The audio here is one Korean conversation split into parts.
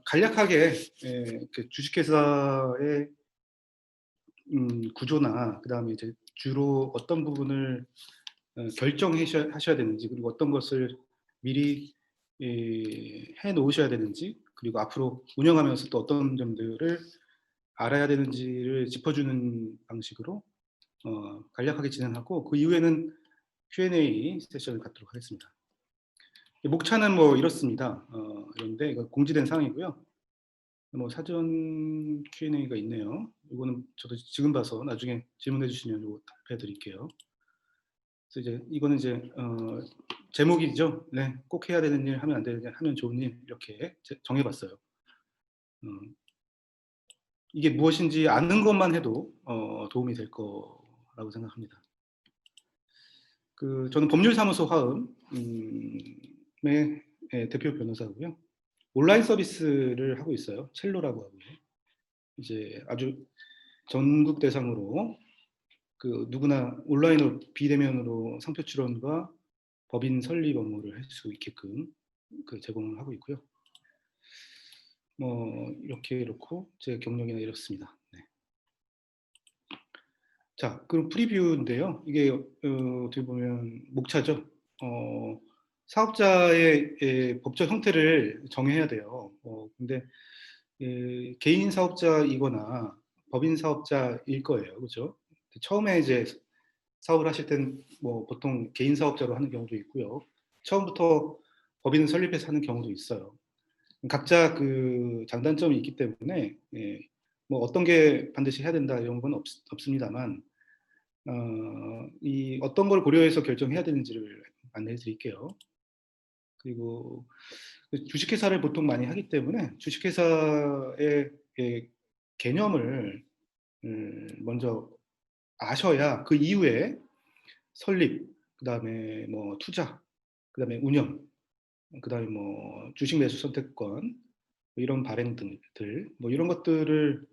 간략하게 그 주식회사의 구조나 그다음에 이제 주로 어떤 부분을 하셔야 되는지, 그리고 어떤 것을 미리 해 놓으셔야 되는지, 그리고 앞으로 운영하면서 또 어떤 점들을 알아야 되는지를 짚어주는 방식으로 간략하게 진행하고, 그 이후에는 Q&A 세션을 갖도록 하겠습니다. 목차는 뭐 이렇습니다. 이런데 이거 공지된 사항이고요. 뭐 사전 Q&A가 있네요. 이거는 저도 지금 봐서 나중에 질문해 주시면 이거 답해 드릴게요. 그래서 이제 이거는 이제 제목이죠. 네, 꼭 해야 되는 일, 하면 안 되는 일, 하면 좋은 일, 이렇게 정해 봤어요. 이게 무엇인지 아는 것만 해도 도움이 될 거라고 생각합니다. 저는 법률사무소 화음의 대표 변호사고요. 온라인 서비스를 하고 있어요. 첼로라고 하고요. 이제 아주 전국 대상으로 누구나 온라인으로 비대면으로 상표 출원과 법인 설립 업무를 할 수 있게끔 제공을 하고 있고요. 뭐 이렇게 놓고 제 경력이나 이렇습니다. 네. 자, 그럼 프리뷰인데요. 이게 어떻게 보면 목차죠. 사업자의 법적 형태를 정해야 돼요. 근데 개인 사업자이거나 법인 사업자일 거예요, 그렇죠? 처음에 이제 사업을 하실 땐 뭐 보통 개인 사업자로 하는 경우도 있고요. 처음부터 법인을 설립해서 하는 경우도 있어요. 각자 장단점이 있기 때문에 뭐 어떤 게 반드시 해야 된다 이런 건 없습니다만, 이 어떤 걸 고려해서 결정해야 되는지를 안내해 드릴게요. 그리고 주식회사를 보통 많이 하기 때문에 주식회사의 개념을 먼저 아셔야 그 이후에 설립, 그다음에 뭐 투자, 그다음에 운영, 그다음에 뭐 주식 매수 선택권, 뭐 이런 발행 등들, 뭐 이런 것들을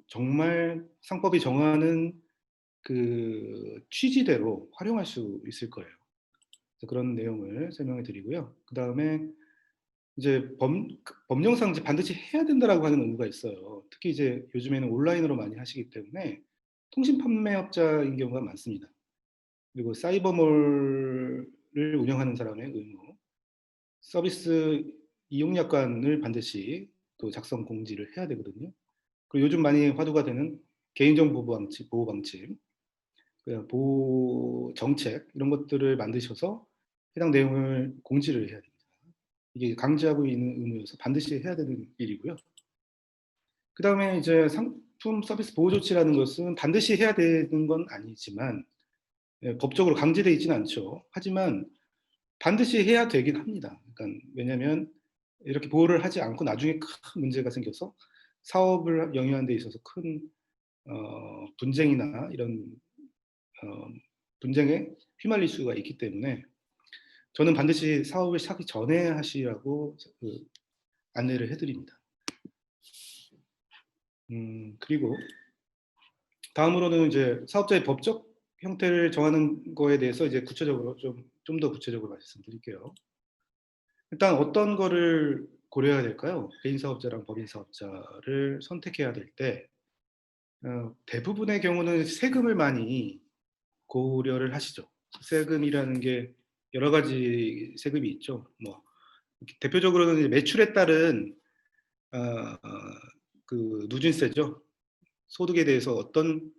정말 상법이 정하는 그 취지대로 활용할 수 있을 거예요. 그런 내용을 설명해 드리고요. 그다음에 이제 법령상 이제 반드시 해야 된다라고 하는 의무가 있어요. 특히 이제 요즘에는 온라인으로 많이 하시기 때문에 통신 판매업자인 경우가 많습니다. 그리고 사이버몰을 운영하는 사람의 의무, 서비스 이용약관을 반드시 또 작성 공지를 해야 되거든요. 그리고 요즘 많이 화두가 되는 개인정보 보호 방침, 보호 정책, 이런 것들을 만드셔서 해당 내용을 공지를 해야 됩니다. 이게 강제하고 있는 의무여서 반드시 해야 되는 일이고요. 그 다음에 이제 상품 서비스 보호 조치라는 것은 반드시 해야 되는 건 아니지만, 법적으로 강제되어 있지는 않죠. 하지만 반드시 해야 되긴 합니다. 그러니까 왜냐하면 이렇게 보호를 하지 않고 나중에 큰 문제가 생겨서 사업을 영위하는 데 있어서 큰 분쟁이나 이런 분쟁에 휘말릴 수가 있기 때문에 저는 반드시 사업을 하기 전에 하시라고 안내를 해드립니다. 그리고 다음으로는 이제 사업자의 법적 형태를 정하는 거에 대해서 이제 구체적으로 좀 더 구체적으로 말씀드릴게요. 일단 어떤 거를 고려해야 될까요? 개인 사업자랑 법인 사업자를 선택해야 될 때 대부분의 경우는 세금을 많이 고려를 하시죠. 세금이라는 게 여러 가지 세금이 있죠. 뭐 대표적으로는 매출에 따른 누진세죠. 소득에 대해서 어떤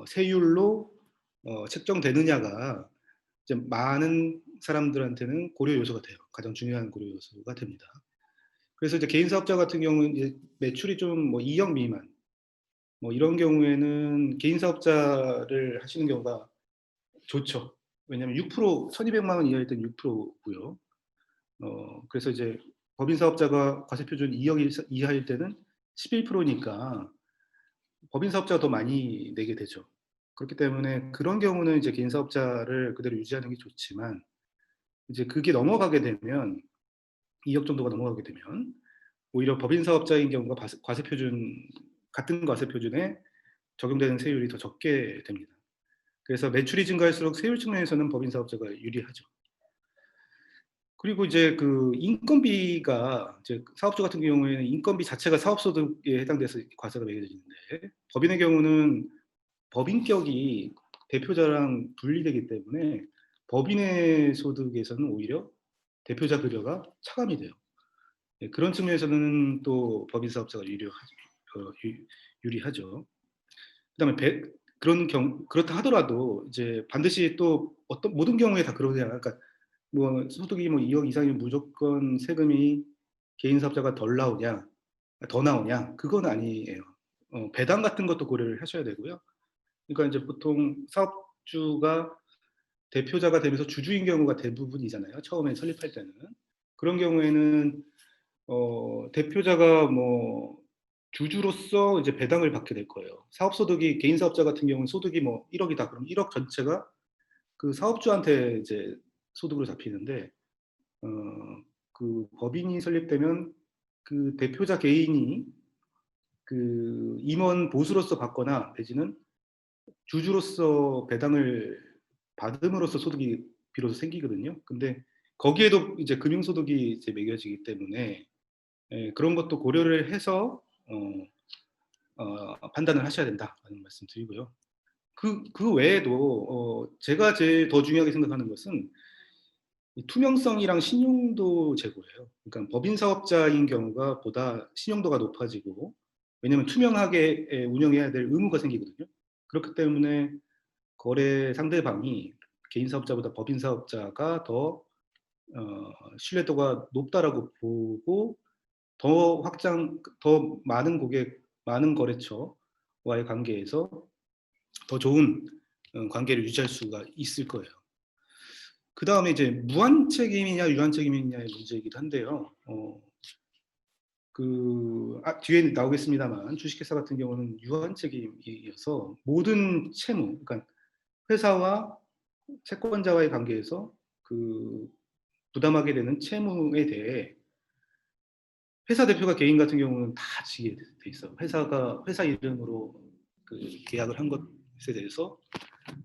세율로 책정되느냐가 이제 많은 사람들한테는 고려 요소가 돼요. 가장 중요한 고려 요소가 됩니다. 그래서 이제 개인 사업자 같은 경우는 이제 매출이 좀 뭐 2억 미만, 뭐 이런 경우에는 개인 사업자를 하시는 경우가 좋죠. 왜냐하면 6%, 1,200만 원 이하일 때는 6%고요. 그래서 이제 법인 사업자가 과세 표준 2억 이하일 때는 11%니까 법인 사업자가 더 많이 내게 되죠. 그렇기 때문에 그런 경우는 이제 개인 사업자를 그대로 유지하는 게 좋지만, 이제 그게 넘어가게 되면 2억 정도가 넘어가게 되면 오히려 법인 사업자인 경우가 과세 표준, 같은 과세 표준에 적용되는 세율이 더 적게 됩니다. 그래서 매출이 증가할수록 세율 측면에서는 법인 사업자가 유리하죠. 그리고 이제 그 인건비가 이제 사업주 같은 경우에는 인건비 자체가 사업소득에 해당돼서 과세가 매겨지는데, 법인의 경우는 법인격이 대표자랑 분리되기 때문에 법인의 소득에서는 오히려 대표자 급여가 차감이 돼요. 예, 그런 측면에서는 또 법인 사업자가 유리하죠. 그다음에 그렇다 하더라도 이제 반드시 또 어떤 모든 경우에 다 그러냐, 그러니까 뭐 소득이 뭐 2억 이상이면 무조건 세금이 개인 사업자가 덜 나오냐, 더 나오냐, 그건 아니에요. 배당 같은 것도 고려를 하셔야 되고요. 그러니까 이제 보통 사업주가 대표자가 되면서 주주인 경우가 대부분이잖아요. 처음에 설립할 때는. 그런 경우에는 대표자가 뭐 주주로서 이제 배당을 받게 될 거예요. 사업소득이 개인 사업자 같은 경우는 소득이 뭐 1억이다. 그럼 1억 전체가 그 사업주한테 이제 소득으로 잡히는데, 어, 그 법인이 설립되면 그 대표자 개인이 그 임원 보수로서 받거나 내지는 주주로서 배당을 받음으로써 소득이 비로소 생기거든요. 근데 거기에도 이제 금융소득이 이제 매겨지기 때문에, 예, 그런 것도 고려를 해서 판단을 하셔야 된다라는 말씀 드리고요. 그 외에도 제가 제일 더 중요하게 생각하는 것은 투명성이랑 신용도 제고예요. 그러니까 법인 사업자인 경우가 보다 신용도가 높아지고, 왜냐하면 투명하게 운영해야 될 의무가 생기거든요. 그렇기 때문에 거래 상대방이 개인 사업자보다 법인 사업자가 더 신뢰도가 높다라고 보고, 더 많은 고객, 많은 거래처와의 관계에서 더 좋은 관계를 유지할 수가 있을 거예요. 그 다음에 이제 무한 책임이냐 유한 책임이냐의 문제이기도 한데요. 뒤에 나오겠습니다만 주식회사 같은 경우는 유한 책임이어서 모든 채무, 그러니까 회사와 채권자와의 관계에서 그 부담하게 되는 채무에 대해 회사 대표가 개인 같은 경우는 다 지게 돼 있어요. 회사 이름으로 그 계약을 한 것에 대해서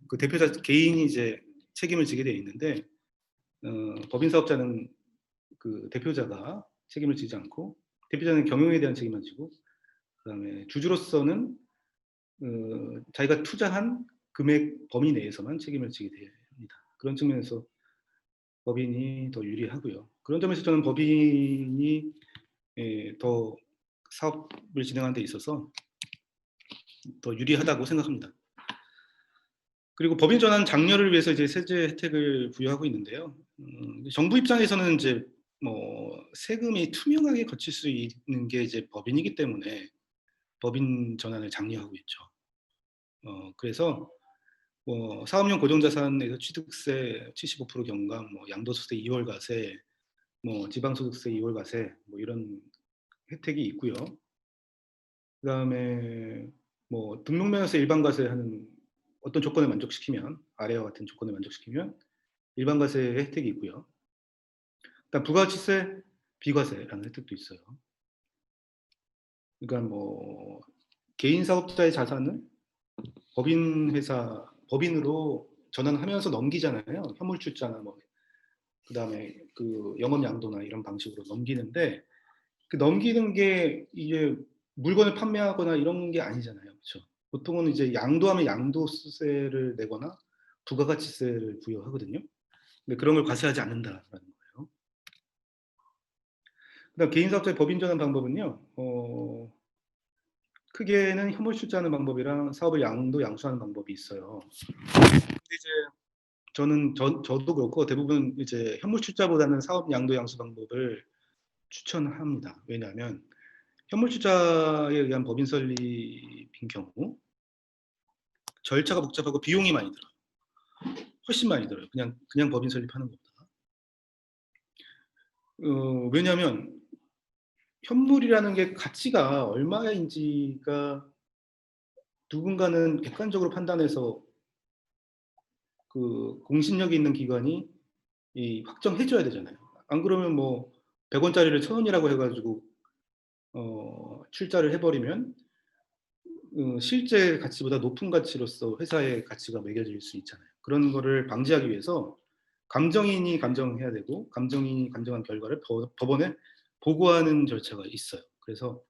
그 대표자 개인이 이제 책임을 지게 돼 있는데, 법인 사업자는 그 대표자가 책임을 지지 않고, 대표자는 경영에 대한 책임만 지고, 그다음에 주주로서는 자기가 투자한 금액 범위 내에서만 책임을 지게 됩니다. 그런 측면에서 법인이 더 유리하고요. 그런 점에서 저는 법인이 더 사업을 진행하는 데 있어서 더 유리하다고 생각합니다. 그리고 법인 전환 장려를 위해서 이제 세제 혜택을 부여하고 있는데요. 정부 입장에서는 이제 뭐 세금이 투명하게 거칠 수 있는 게 이제 법인이기 때문에 법인 전환을 장려하고 있죠. 그래서 뭐 사업용 고정자산에서 취득세 75% 경감, 뭐 양도소득세 2월 과세, 뭐 지방소득세 2월 과세, 뭐 이런 혜택이 있고요. 그다음에 뭐 등록면허세 일반 과세하는 어떤 조건을 만족시키면, 아래와 같은 조건을 만족시키면 일반 과세 혜택이 있고요. 그다음 부가가치세 비과세라는 혜택도 있어요. 그러니까 뭐 개인 사업자의 자산을 법인으로 전환하면서 넘기잖아요. 현물 출자나 뭐 그다음에 그 영업 양도나 이런 방식으로 넘기는데, 그 넘기는 게 이게 물건을 판매하거나 이런 게 아니잖아요. 그렇죠? 보통은 이제 양도하면 양도세를 내거나 부가가치세를 부여하거든요. 근데 그런 걸 과세하지 않는다라는 거예요. 그다음 개인 사업자의 법인 전환 방법은요. 크게는 현물 출자하는 방법이랑 사업을 양수하는 방법이 있어요. 근데 이제 저도 그렇고 대부분 이제 현물 출자보다는 사업 양도 양수 방법을 추천합니다. 왜냐하면 현물 출자에 의한 법인 설립인 경우 절차가 복잡하고 비용이 많이 들어요. 훨씬 많이 들어요. 그냥 법인 설립하는 것보다. 왜냐하면 현물이라는 게 가치가 얼마인지가 누군가는 객관적으로 판단해서 그 공신력이 있는 기관이 확정해줘야 되잖아요. 안 그러면 뭐 100원짜리를 1000원이라고 해가지고 출자를 해버리면 실제 가치보다 높은 가치로서 회사의 가치가 매겨질 수 있잖아요. 그런 거를 방지하기 위해서 감정인이 감정해야 되고 감정인이 감정한 결과를 법원에 보고하는 절차가 있어요. 그래서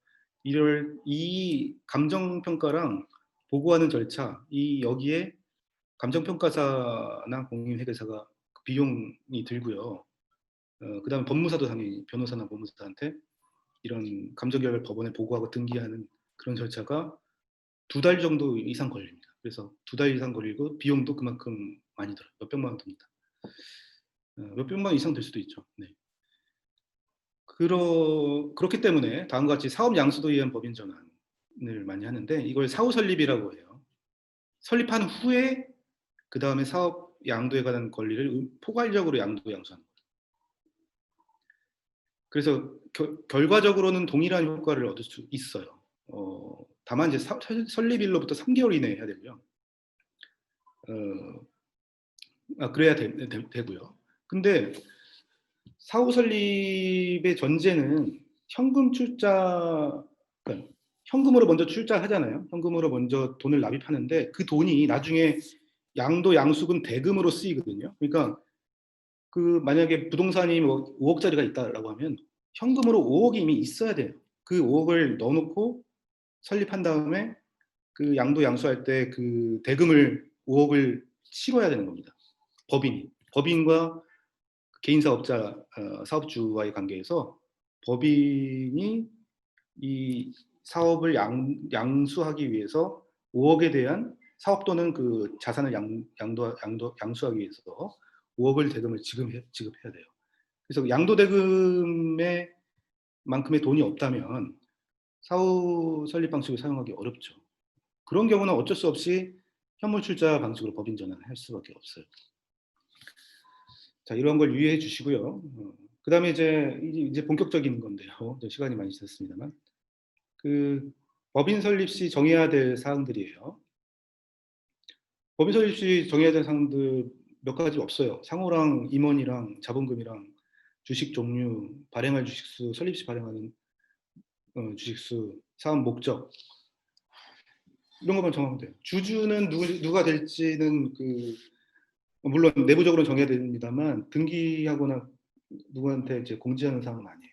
이 감정평가랑 보고하는 절차, 여기에 감정평가사나 공인회계사가 비용이 들고요. 그다음에 법무사도 당연히 변호사나 법무사한테 이런 감정결과를 법원에 보고하고 등기하는 그런 절차가 2달 정도 이상 걸립니다. 그래서 2달 이상 걸리고 비용도 그만큼 많이 들어요. 몇백만 원 듭니다. 몇백만 원 이상 될 수도 있죠. 네. 그렇기 때문에 다음과 같이 사업 양수도 위한 법인 전환을 많이 하는데 이걸 사후 설립이라고 해요. 설립한 후에 그 다음에 사업 양도에 관한 권리를 포괄적으로 양수하는 거예요. 그래서 결과적으로는 동일한 효과를 얻을 수 있어요. 다만 이제 설립일로부터 3개월 이내에 해야 되고요. 그래야 되고요. 근데 사후 설립의 전제는 현금 출자, 그러니까 현금으로 먼저 출자하잖아요. 현금으로 먼저 돈을 납입하는데 그 돈이 나중에 양도 양수금 대금으로 쓰이거든요. 그러니까 그 만약에 부동산이 뭐 5억짜리가 있다라고 하면 현금으로 5억이 이미 있어야 돼요. 그 5억을 넣어놓고 설립한 다음에 그 양도 양수할 때 그 대금을 5억을 치러야 되는 겁니다. 법인과 개인 사업자 사업주와의 관계에서 법인이 이 사업을 양수하기 위해서 5억에 대한 사업 또는 그 자산을 양수하기 위해서 5억을 대금을 지급해야 돼요. 그래서 양도 대금에 만큼의 돈이 없다면 사후 설립 방식을 사용하기 어렵죠. 그런 경우는 어쩔 수 없이 현물 출자 방식으로 법인 전환을 할 수밖에 없어요. 자, 이런 걸 유의해 주시고요. 그다음에 이제 본격적인 건데요. 시간이 많이 지났습니다만 그 법인 설립 시 정해야 될 사항들이에요. 법인 설립 시 정해야 될 사항들 몇 가지 없어요. 상호랑 임원이랑 자본금이랑 주식 종류, 발행할 주식수, 설립 시 발행하는 주식수, 사업 목적 이런 것만 정하면 돼요. 주주는 누가 될지는 물론 내부적으로 정해야 됩니다만 등기하거나 누구한테 이제 공지하는 사항은 아니에요.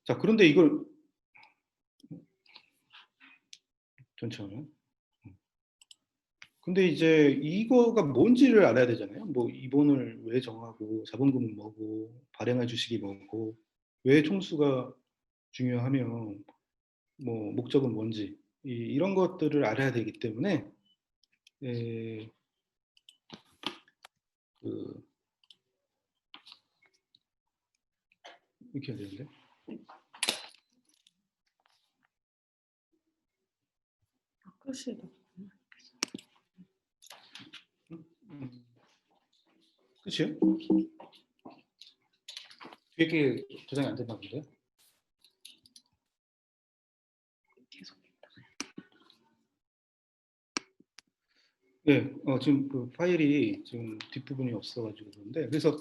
자, 그런데 이걸 잠시만요. 근데 이제 이거가 뭔지를 알아야 되잖아요. 뭐 이본을 왜 정하고 자본금은 뭐고 발행할 주식이 뭐고 왜 총수가 중요하며 뭐 목적은 뭔지 이런 것들을 알아야 되기 때문에 이렇게 해야 되는데 글씨도 끝이요? 뒤에 게 저장이 안 됐나 본데요? 계속 네, 지금 그 파일이 지금 뒷부분이 없어가지고 그런데 그래서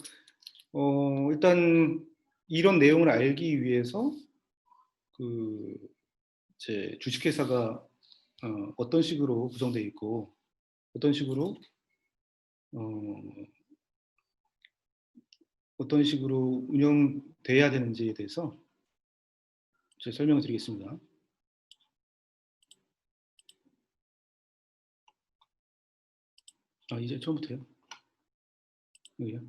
일단 이런 내용을 알기 위해서 제 주식회사가 어떤 식으로 구성되어 있고 어떤 식으로 어떤 식으로 운영돼야 되는지에 대해서 제가 설명을 드리겠습니다. 이제 처음부터요? 여기요?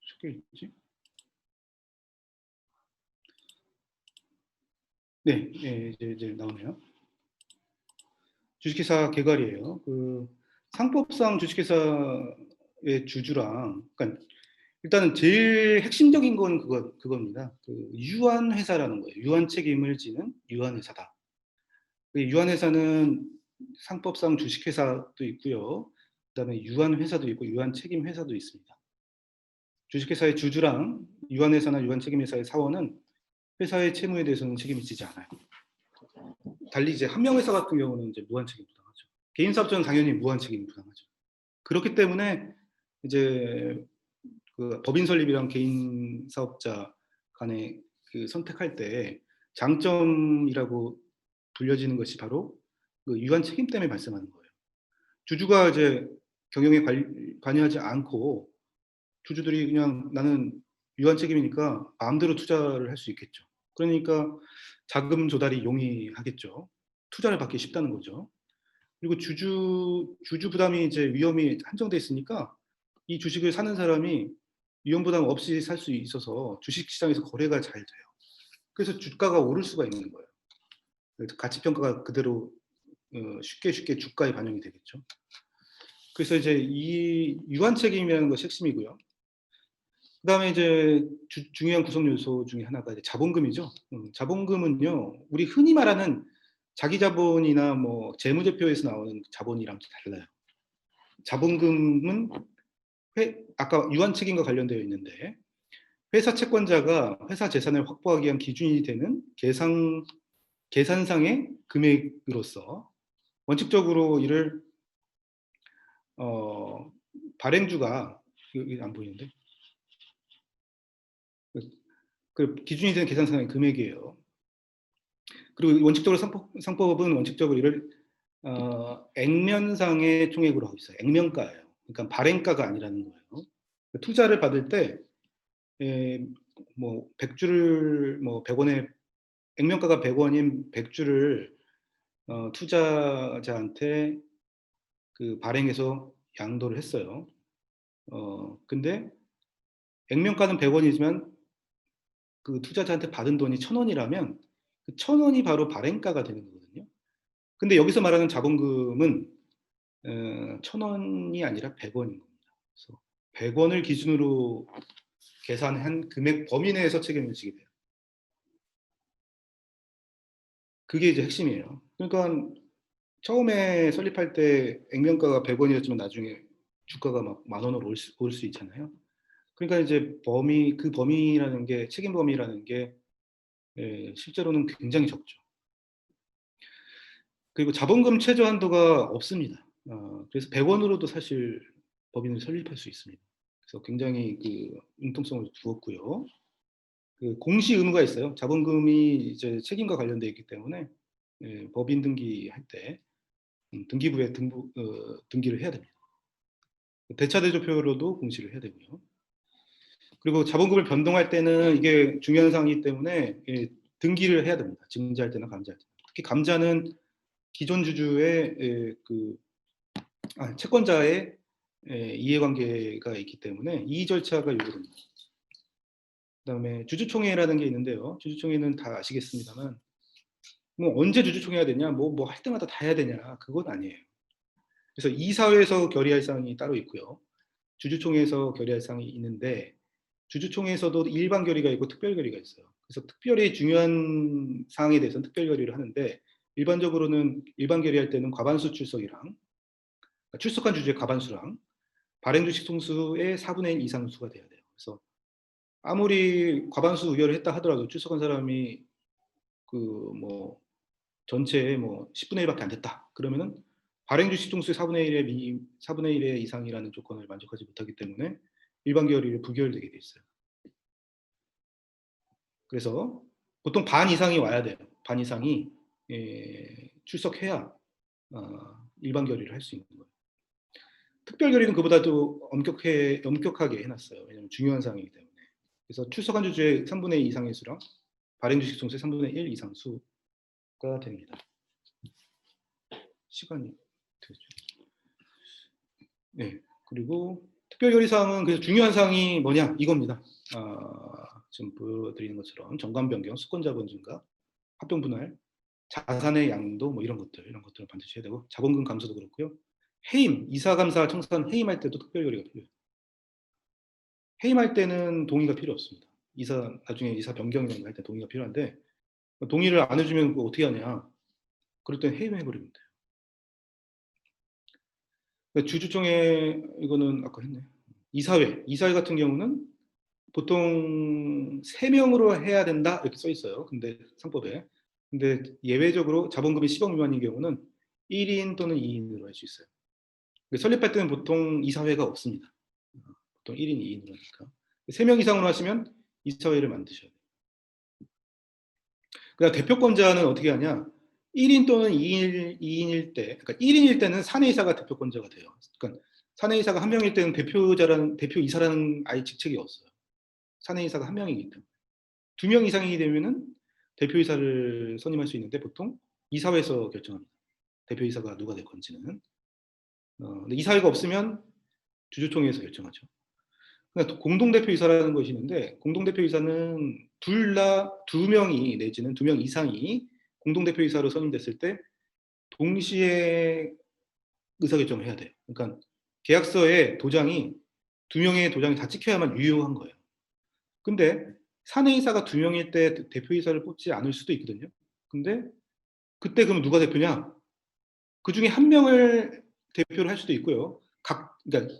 섞여 있지? 네, 이제 나오네요. 주식회사 개괄이에요. 상법상 주식회사의 주주랑, 그러니까 일단은 제일 핵심적인 건 그겁니다. 유한회사라는 거예요. 유한 책임을 지는 유한회사다. 유한회사는 상법상 주식회사도 있고요. 그다음에 유한회사도 있고 유한책임회사도 있습니다. 주식회사의 주주랑 유한회사나 유한책임회사의 사원은 회사의 채무에 대해서는 책임을 지지 않아요. 달리 이제 한명회사 같은 경우는 이제 무한책임 부담하죠. 개인사업자는 당연히 무한책임 부담하죠. 그렇기 때문에 이제 법인 설립이랑 개인 사업자 간에 선택할 때 장점이라고 불려지는 것이 바로 그 유한 책임 때문에 발생하는 거예요. 주주가 이제 경영에 관여하지 않고 주주들이 그냥 나는 유한 책임이니까 마음대로 투자를 할 수 있겠죠. 그러니까 자금 조달이 용이하겠죠. 투자를 받기 쉽다는 거죠. 그리고 주주 부담이 이제 위험이 한정돼 있으니까 이 주식을 사는 사람이 위험 부담 없이 살 수 있어서 주식 시장에서 거래가 잘 돼요. 그래서 주가가 오를 수가 있는 거예요. 그래서 가치 평가가 그대로 쉽게 주가에 반영이 되겠죠. 그래서 이제 이 유한 책임이라는 것이 핵심이고요. 그다음에 이제 중요한 구성 요소 중에 하나가 이제 자본금이죠. 자본금은요, 우리 흔히 말하는 자기 자본이나 뭐 재무제표에서 나오는 자본이랑 달라요. 자본금은 아까 유한 책임과 관련되어 있는데 회사 채권자가 회사 재산을 확보하기 위한 기준이 되는 계산상의 금액으로서 원칙적으로 이를 발행주가 여기 안 보이는데 그 기준이 되는 계산상의 금액이에요. 그리고 원칙적으로 상법은 원칙적으로 이를 액면상의 총액으로 하고 있어요. 액면가예요. 그러니까 발행가가 아니라는 거예요. 투자를 받을 때 뭐 100주를 뭐 100원에 액면가가 100원인 100주를 투자자한테 그 발행해서 양도를 했어요. 근데 액면가는 100원이지만 그 투자자한테 받은 돈이 1000원이라면 그 1000원이 바로 발행가가 되는 거거든요. 근데 여기서 말하는 자본금은 1000원이 아니라 100원인 겁니다. 그래서 100원을 기준으로 계산한 금액 범위 내에서 책임을 지게 돼요. 그게 이제 핵심이에요. 그러니까 처음에 설립할 때 액면가가 100원이었지만 나중에 주가가 막 10,000원으로 올 수 있잖아요. 그러니까 이제 그 범위라는 게 책임 범위라는 게 실제로는 굉장히 적죠. 그리고 자본금 최저 한도가 없습니다. 그래서 100원으로도 사실 법인을 설립할 수 있습니다. 그래서 굉장히 그 융통성을 두었고요. 그 공시 의무가 있어요. 자본금이 이제 책임과 관련되어 있기 때문에 법인 등기할 때 등기부에 등기를 해야 됩니다. 대차대조표로도 공시를 해야 되고요. 그리고 자본금을 변동할 때는 이게 중요한 사항이기 때문에 등기를 해야 됩니다. 증자할 때나 감자할 때. 특히 감자는 기존 주주의 채권자의 이해관계가 있기 때문에 이 절차가 요구됩니다. 그다음에 주주총회라는 게 있는데요. 주주총회는 다 아시겠습니다만 뭐 언제 주주총회가 되냐, 뭐 할 때마다 다 해야 되냐, 그건 아니에요. 그래서 이사회에서 결의할 사항이 따로 있고요. 주주총회에서 결의할 사항이 있는데 주주총회에서도 일반 결의가 있고 특별 결의가 있어요. 그래서 특별히 중요한 사항에 대해서는 특별 결의를 하는데 일반적으로는 일반 결의할 때는 과반수 출석이랑 그러니까 출석한 주주의 과반수랑 발행 주식 총수의 4분의 1 이상 수가 돼야 돼요. 그래서 아무리 과반수 의결을 했다 하더라도 출석한 사람이 그 뭐 전체의 뭐 10분의 1밖에 안 됐다. 그러면은 발행 주식 총수의 4분의 1의 이상이라는 조건을 만족하지 못하기 때문에 일반 결의를 부결되게 돼 있어요. 그래서 보통 반 이상이 와야 돼요. 반 이상이 출석해야 일반 결의를 할 수 있는 거예요. 특별 결의는 그보다도 엄격하게 해놨어요. 왜냐하면 중요한 사항이기 때문에. 그래서 출석한 주주의 3분의 2 이상의 수랑 발행 주식 총수의 3분의 1 이상 수가 됩니다. 시간이 되죠. 네. 그리고 특별 결의 사항은 그래서 중요한 사항이 뭐냐 이겁니다. 지금 보여드리는 것처럼 정관 변경, 수권 자본 증가, 합병 분할, 자산의 양도 뭐 이런 것들을 반드시 해야 되고 자본금 감소도 그렇고요. 해임, 이사 감사 청산 해임할 때도 특별 결의가 필요해요. 해임할 때는 동의가 필요 없습니다. 나중에 이사 변경이나 할 때 동의가 필요한데 동의를 안 해주면 그거 어떻게 하냐? 그럴 땐 해임해 버리면 돼요. 주주총회 이거는 아까 했네. 이사회 같은 경우는 보통 3명으로 해야 된다 이렇게 써 있어요. 근데 상법에. 근데 예외적으로 자본금이 10억 미만인 경우는 1인 또는 2인으로 할 수 있어요. 설립할 때는 보통 이사회가 없습니다. 보통 1인, 2인으로 하니까. 3명 이상으로 하시면 이사회를 만드셔야 돼요. 그다음 대표권자는 어떻게 하냐? 1인 또는 2인일 때, 그러니까 1인일 때는 사내이사가 대표권자가 돼요. 그러니까 사내이사가 한 명일 때는 대표이사라는 아예 직책이 없어요. 사내이사가 한 명이기 때문에. 2명 이상이 되면은 대표이사를 선임할 수 있는데 보통 이사회에서 결정합니다. 대표이사가 누가 될 건지는. 근데 이사회가 없으면 주주총회에서 결정하죠. 그러니까 공동대표이사라는 것이 있는데 공동대표이사는 두 명이 내지는 2명 이상이 공동대표이사로 선임됐을 때 동시에 의사결정을 해야 돼요. 그러니까 계약서에 도장이 2명의 도장이 다 찍혀야만 유효한 거예요. 근데 사내이사가 2명일 때 대표이사를 뽑지 않을 수도 있거든요. 근데 그때 그럼 누가 대표냐? 그 중에 한 명을 대표를 할 수도 있고요. 그러니까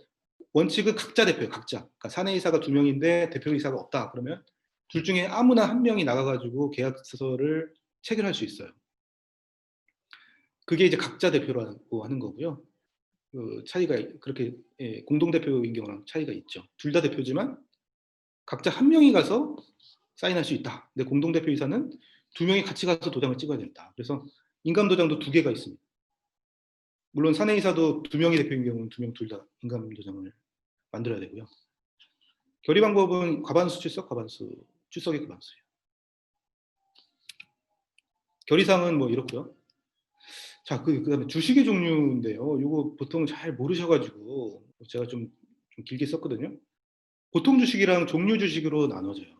원칙은 각자 대표예요. 각자. 그러니까 사내이사가 2명인데 대표이사가 없다. 그러면 둘 중에 아무나 한 명이 나가가지고 계약서를 체결할 수 있어요. 그게 이제 각자 대표라고 하는 거고요. 그 차이가 그렇게 공동대표인 경우랑 차이가 있죠. 둘 다 대표지만 각자 한 명이 가서 사인할 수 있다. 근데 공동대표이사는 2명이 같이 가서 도장을 찍어야 된다. 그래서 인감도장도 2개가 있습니다. 물론 사내이사도 2명이 대표인 경우는 2명 둘 다 인감도장을 만들어야 되고요. 결의 방법은 과반수 출석, 과반수 출석의 과반수예요. 결의사항은 뭐 이렇고요. 자, 그다음에 주식의 종류인데요. 이거 보통 잘 모르셔가지고 제가 좀 길게 썼거든요. 보통 주식이랑 종류 주식으로 나눠져요.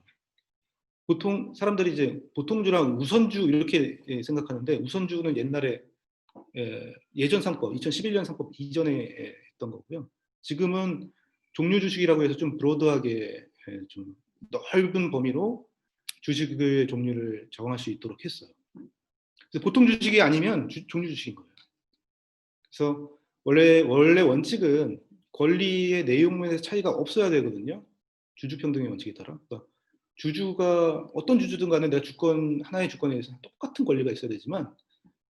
보통 사람들이 이제 보통주랑 우선주 이렇게 생각하는데 우선주는 옛날에 예전 상법, 2011년 상법 이전에 했던 거고요. 지금은 종류 주식이라고 해서 좀 브로드하게 좀 넓은 범위로 주식의 종류를 정할 수 있도록 했어요. 그래서 보통 주식이 아니면 종류 주식인 거예요. 그래서 원래 원칙은 권리의 내용면에서 차이가 없어야 되거든요. 주주평등의 원칙에 따라. 그러니까 주주가 어떤 주주든 간에 내가 하나의 주권에 대해서 똑같은 권리가 있어야 되지만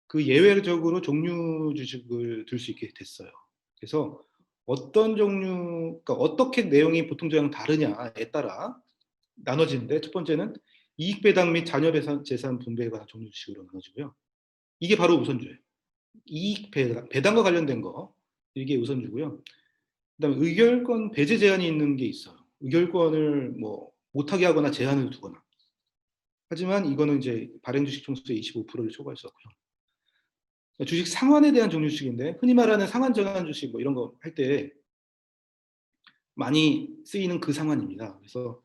그 예외적으로 종류 주식을 들 수 있게 됐어요. 그래서 어떤 종류, 그러니까 어떻게 내용이 보통주랑 다르냐에 따라 나눠지는데 첫 번째는 이익 배당 및 자녀 재산 분배에 관한 종류 주식으로 나눠지고요. 이게 바로 우선주예요. 이익 배당과 관련된 거 이게 우선주고요. 그다음에 의결권 배제 제한이 있는 게 있어요. 의결권을 뭐 못하게 하거나 제한을 두거나. 하지만 이거는 이제 발행 주식 총수의 25%를 초과할 수 없고요. 주식 상환에 대한 종류 주식인데 흔히 말하는 상환 전환 주식 뭐 이런 거 할 때 많이 쓰이는 그 상환입니다. 그래서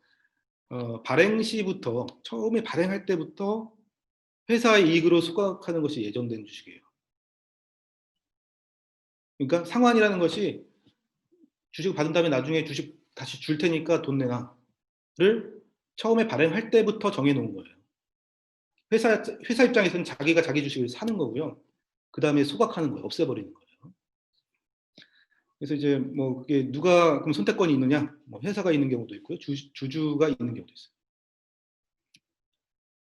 발행 시부터 처음에 발행할 때부터 회사의 이익으로 소각하는 것이 예정된 주식이에요. 그러니까 상환이라는 것이 주식 받은 다음에 나중에 주식 다시 줄 테니까 돈 내놔를 처음에 발행할 때부터 정해놓은 거예요. 회사 입장에서는 자기가 자기 주식을 사는 거고요. 그 다음에 소각하는 거예요. 없애버리는 거예요. 그래서 이제 뭐 그게 누가 그럼 선택권이 있느냐? 뭐 회사가 있는 경우도 있고요. 주주가 있는 경우도 있어요.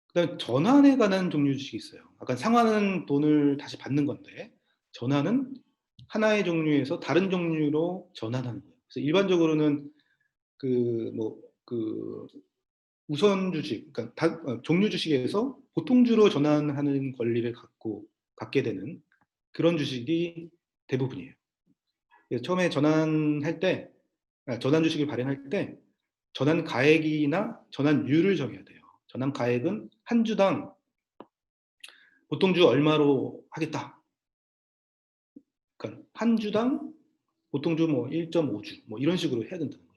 그다음에 전환에 관한 종류 주식이 있어요. 아까 상환은 돈을 다시 받는 건데 전환은 하나의 종류에서 다른 종류로 전환하는 거예요. 그래서 일반적으로는 그 우선 주식, 그러니까 종류 주식에서 보통주로 전환하는 권리를 갖게 되는 그런 주식이 대부분이에요. 처음에 전환할 때, 전환 주식을 발행할 때 전환 가액이나 전환율을 정해야 돼요. 전환 가액은 한 주당 보통주 얼마로 하겠다. 그러니까 한 주당 보통주 뭐 1.5주 뭐 이런 식으로 해야 된다는 거예요.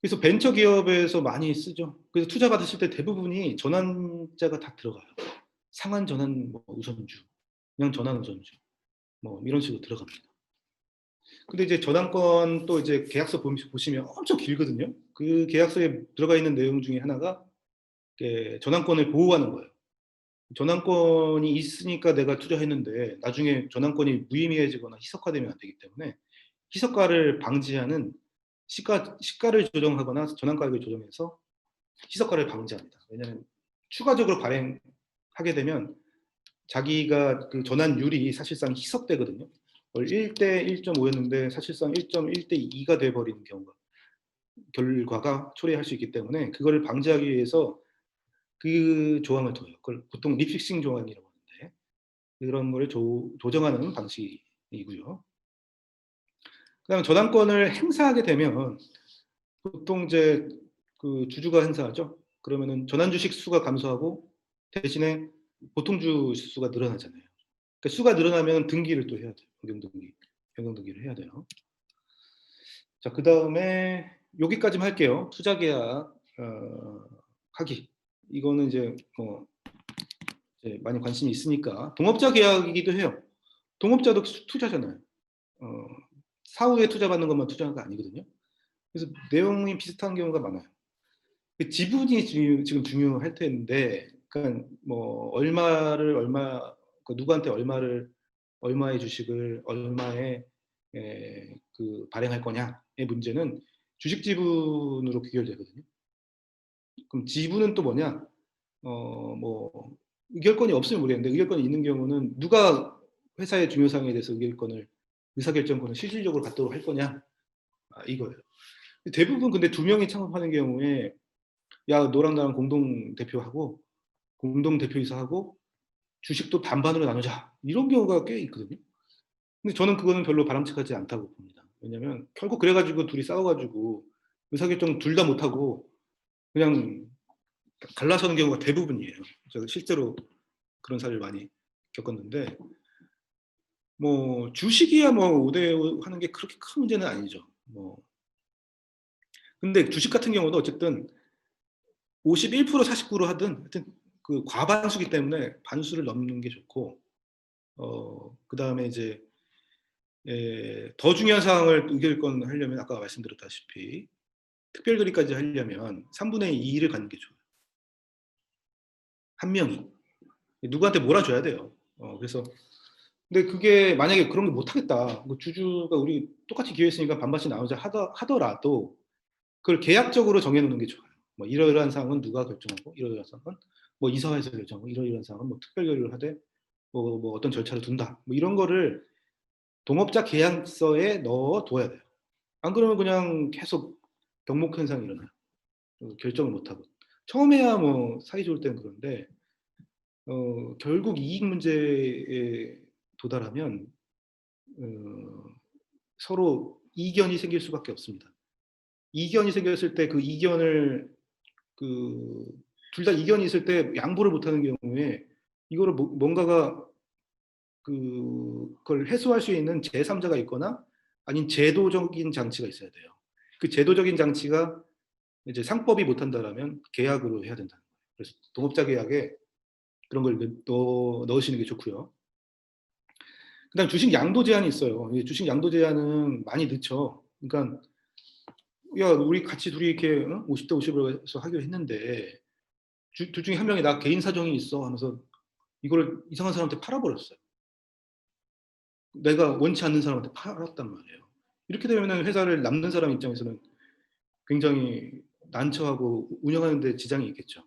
그래서 벤처 기업에서 많이 쓰죠. 그래서 투자 받으실 때 대부분이 전환자가 다 들어가요. 상환 전환 뭐 우선주, 그냥 전환 우선주, 뭐 이런 식으로 들어갑니다. 근데 이제 저당권 또 이제 계약서 보시면 엄청 길거든요. 그 계약서에 들어가 있는 내용 중에 하나가 저당권을 보호하는 거예요. 저당권이 있으니까 내가 투자했는데 나중에 저당권이 무의미해지거나 희석화되면 안 되기 때문에 희석화를 방지하는 시가를 조정하거나 전환가액을 조정해서 희석화를 방지합니다. 왜냐하면 추가적으로 발행하게 되면 자기가 그 전환율이 사실상 희석되거든요. 1대 1.5였는데 사실상 1.1대 2가 돼버리는 결과가 초래할 수 있기 때문에 그거를 방지하기 위해서 그 조항을 둬요. 그걸 보통 리픽싱 조항이라고 하는데 그런 거를 조정하는 방식이고요. 그다음에 저당권을 행사하게 되면 보통 이제 그 주주가 행사하죠. 그러면은 전환 주식 수가 감소하고 대신에 보통 주식 수가 늘어나잖아요. 그러니까 수가 늘어나면 등기를 또 해야 돼요. 변경 등기를 해야 돼요. 자, 그다음에 여기까지만 할게요. 투자 계약 하기. 이거는 이제 뭐 이제 많이 관심이 있으니까 동업자 계약이기도 해요. 동업자도 투자잖아요. 어, 사후에 투자받는 것만 투자가 아니거든요. 그래서 내용이 비슷한 경우가 많아요. 그 지분이 지금 중요할 텐데, 그러니까 뭐 그 누구한테 얼마의 주식을 얼마에 그 발행할 거냐의 문제는 주식 지분으로 귀결되거든요. 그럼 지분은 또 뭐냐? 뭐 의결권이 없으면 모르겠는데 의결권이 있는 경우는 누가 회사의 중요성에 대해서 의사결정권을 실질적으로 갖도록 할 거냐? 이거예요. 대부분 근데 두 명이 창업하는 경우에 야 너랑 나랑 공동 대표하고 공동 대표이사하고 주식도 반반으로 나누자 이런 경우가 꽤 있거든요. 근데 저는 그거는 별로 바람직하지 않다고 봅니다. 왜냐하면 결국 그래가지고 둘이 싸워가지고 의사결정 둘 다 못하고 그냥 갈라서는 경우가 대부분이에요. 제가 실제로 그런 사례를 많이 겪었는데 뭐 주식이야 뭐 5대5 하는 게 그렇게 큰 문제는 아니죠. 뭐 근데 주식 같은 경우도 어쨌든 51% 49로 하든 하여튼 그 과반수기 때문에 반수를 넘는 게 좋고 그다음에 이제 더 중요한 사항을 의결권 하려면 아까 말씀드렸다시피 특별결의까지 하려면 3분의 2를 갖는 게 좋아요. 한 명이 누구한테 몰아줘야 돼요. 그래서 근데 그게 만약에 그런 게 못하겠다. 그 주주가 우리 똑같이 기회했으니까 반반씩 나누자 하더라도 그걸 계약적으로 정해놓는 게 좋아요. 뭐 이러이러한 사항은 누가 결정하고 이러이러한 사항은 뭐 이사회에서 결정하고 이러이러한 사항은 뭐 특별 결의를 하되 뭐 어떤 절차를 둔다. 뭐 이런 거를 동업자 계약서에 넣어 둬야 돼요. 안 그러면 그냥 계속 경목 현상이 일어나요. 결정을 못 하고. 처음에야 뭐 사이 좋을 때는 그런데 결국 이익 문제에 도달하면 서로 이견이 생길 수밖에 없습니다. 이견이 생겼을 때 그 이견을 그 둘 다 이견이 있을 때 양보를 못하는 경우에 이거를 뭔가가 그걸 해소할 수 있는 제3자가 있거나 아닌 제도적인 장치가 있어야 돼요. 그 제도적인 장치가 이제 상법이 못한다라면 계약으로 해야 된다는 거예요. 그래서 동업자 계약에 그런 걸 넣으시는 게 좋고요. 그다음 주식 양도 제한이 있어요. 주식 양도 제한은 많이 늦죠. 그러니까 야 우리 같이 둘이 이렇게 50대 50으로 해서 하기로 했는데 둘 중에 한 명이 나 개인 사정이 있어 하면서 이거를 이상한 사람한테 팔아버렸어요. 내가 원치 않는 사람한테 팔았단 말이에요. 이렇게 되면 회사를 남는 사람 입장에서는 굉장히 난처하고 운영하는 데 지장이 있겠죠.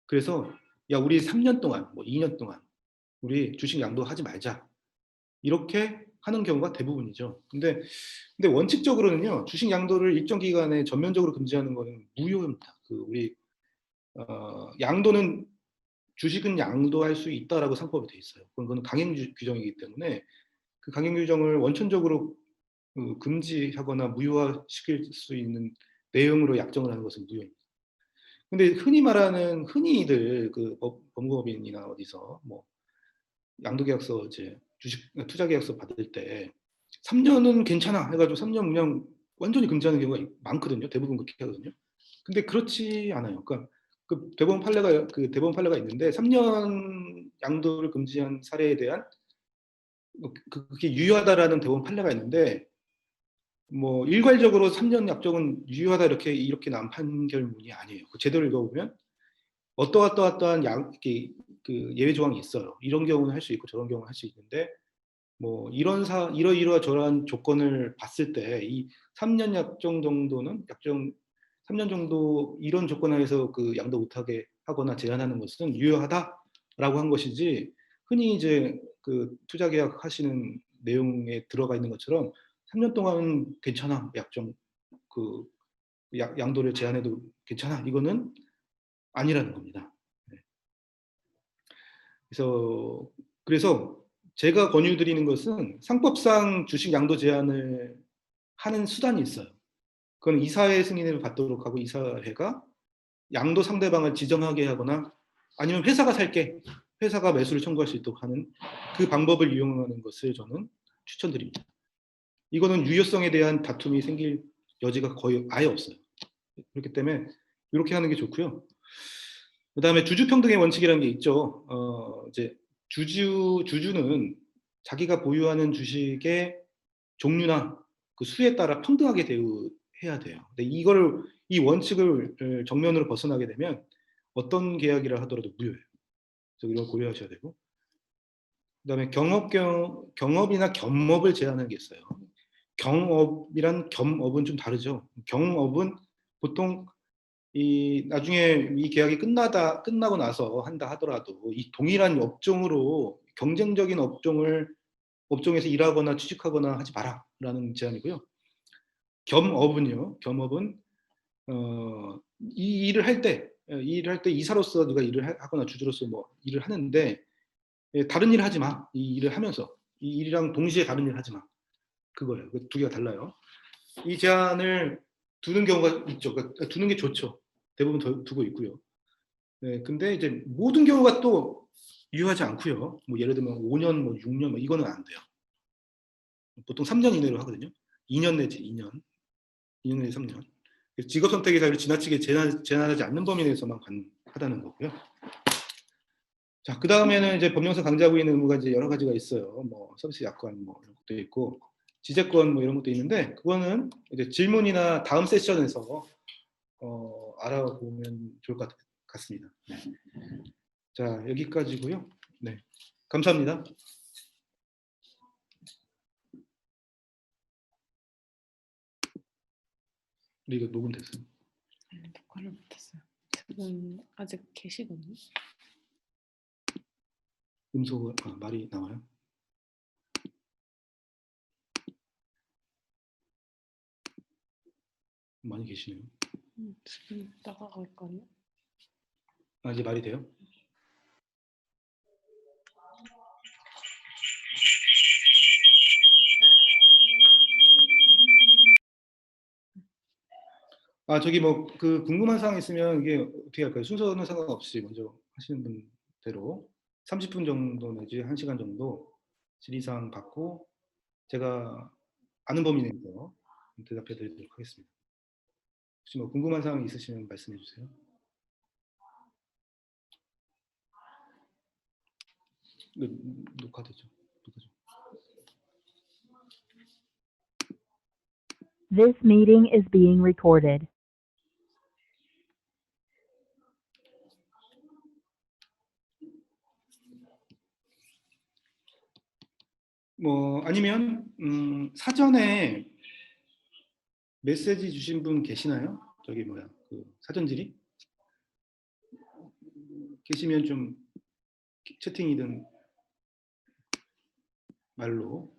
그래서 야 우리 3년 동안 뭐 2년 동안 우리 주식 양도하지 말자. 이렇게 하는 경우가 대부분이죠. 근데 원칙적으로는요. 주식 양도를 일정 기간에 전면적으로 금지하는 거는 무효입니다. 그 우리 양도는 주식은 양도할 수 있다라고 상법이 돼 있어요. 그건 강행 규정이기 때문에 그 강행 규정을 원천적으로 금지하거나 무효화시킬 수 있는 내용으로 약정을 하는 것은 무효입니다. 근데 흔히 말하는 흔히들 그 법무법인이나 어디서 뭐 양도계약서 이제 주식 투자계약서 받을 때 3년은 괜찮아 해가지고 3년 그냥 완전히 금지하는 경우가 많거든요. 대부분 그렇게 하거든요. 근데 그렇지 않아요. 그러니까 그 대법원 판례가 있는데 3년 양도를 금지한 사례에 대한 그게 유효하다라는 대법원 판례가 있는데 뭐 일괄적으로 3년 약정은 유효하다 이렇게 난 판결문이 아니에요. 그 제대로 읽어보면 어떠한 이렇게 그 예외 조항이 있어요. 이런 경우는 할 수 있고 저런 경우는 할 수 있는데 뭐 이러이러한 조건을 봤을 때 이 3년 약정 정도는 3년 정도 이런 조건 하에서 그 양도 못하게 하거나 제한하는 것은 유효하다라고 한 것이지 흔히 이제 그 투자 계약 하시는 내용에 들어가 있는 것처럼 3년 동안 괜찮아 약정 그 양도를 제한해도 괜찮아 이거는 아니라는 겁니다. 그래서 제가 권유드리는 것은 상법상 주식 양도 제한을 하는 수단이 있어요. 그건 이사회 승인을 받도록 하고 이사회가 양도 상대방을 지정하게 하거나 아니면 회사가 살게, 회사가 매수를 청구할 수 있도록 하는 그 방법을 이용하는 것을 저는 추천드립니다. 이거는 유효성에 대한 다툼이 생길 여지가 거의 아예 없어요. 그렇기 때문에 이렇게 하는 게 좋고요. 그다음에 주주평등의 원칙이라는 게 있죠. 이제 주주는 자기가 보유하는 주식의 종류나 그 수에 따라 평등하게 대우해야 돼요. 근데 이 원칙을 정면으로 벗어나게 되면 어떤 계약이라 하더라도 무효예요. 그래서 이걸 고려하셔야 되고, 그다음에 경업이나 겸업을 제한하는 게 있어요. 경업이란 겸업은 좀 다르죠. 경업은 보통 나중에 이 계약이 끝나고 나서 한다 하더라도 이 동일한 업종으로 경쟁적인 업종에서 일하거나 취직하거나 하지 마라라는 제안이고요. 겸업은 이 일을 할 때 이사로서 네가 일을 하거나 주주로서 뭐 일을 하는데 다른 일을 하지 마. 이 일을 하면서 이 일이랑 동시에 다른 일을 하지 마. 그거예요. 두 개가 달라요. 이 제한을 두는 경우가 있죠. 그러니까 두는 게 좋죠. 대부분 두고 있고요. 네, 근데 이제 모든 경우가 또 유효하지 않고요. 뭐 예를 들면 5년, 뭐 6년, 뭐 이거는 안 돼요. 보통 3년 이내로 하거든요. 2년 내지 2년 내지 3년. 직업 선택의 자유를 지나치게 제한하지 않는 범위 내에서만 가능하다는 거고요. 자, 그 다음에는 이제 법령상 강제하고 있는 의무가 이제 여러 가지가 있어요. 뭐 서비스 약관 뭐 이런 것도 있고 지재권 뭐 이런 것도 있는데 그거는 이제 질문이나 다음 세션에서 알아보면 좋을 것 같습니다. 네. 자, 여기까지고요. 네, 감사합니다. 이거 녹음됐어요. 녹화를 못했어요. 지금 아직 계시거든요. 말이 나와요? 많이 계시네요. 지금 나가갈까요? 이제 말이 돼요? 저기 뭐 그 궁금한 사항 있으면 이게 어떻게 할까요? 순서는 상관없이 먼저 하시는 분대로 30분 정도 내지 1시간 정도 질의사항 받고 제가 아는 범위 내에서 대답해 드리도록 하겠습니다. 혹시 뭐 궁금한 사항 있으시면 말씀해 주세요. 녹화되죠? This meeting is being recorded. 뭐 아니면 사전에 메시지 주신 분 계시나요? 저기 뭐야 그 사전 질의 계시면 좀 채팅이든 말로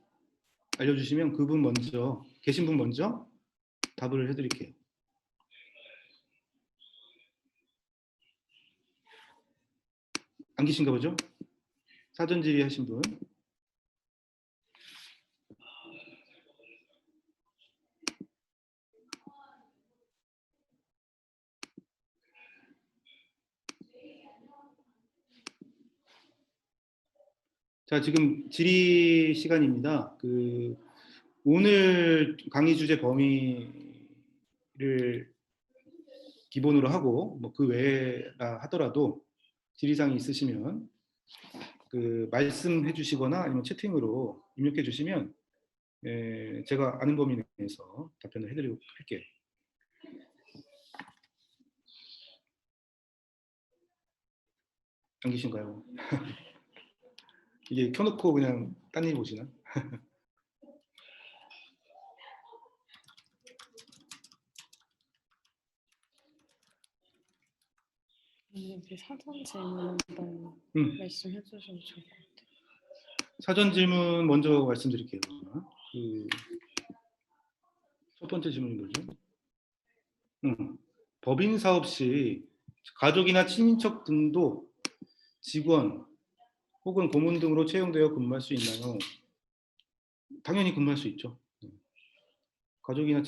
알려주시면 그분 먼저 계신 분 먼저 답을 해드릴게요. 안 계신가 보죠? 사전 질의 하신 분. 자, 지금 질의 시간입니다. 오늘 강의 주제 범위를 기본으로 하고 뭐 그 외라 하더라도 질의사항이 있으시면 말씀해 주시거나 아니면 채팅으로 입력해 주시면 제가 아는 범위 내에서 답변을 해드리도록 할게요. 안 계신가요? 이게 켜놓고 그냥 딴 일 보시나? 여기 사전 질문 한번 말씀해 주셔도 좋을 것 같아요. 사전 질문 먼저 말씀드릴게요. 첫 번째 질문이 뭐죠? 법인 사업 시 가족이나 친인척 등도 직원 혹은 고문 등으로 채용되어 근무할 수 있나요? 당연히 근무할 수 있죠. 가족이나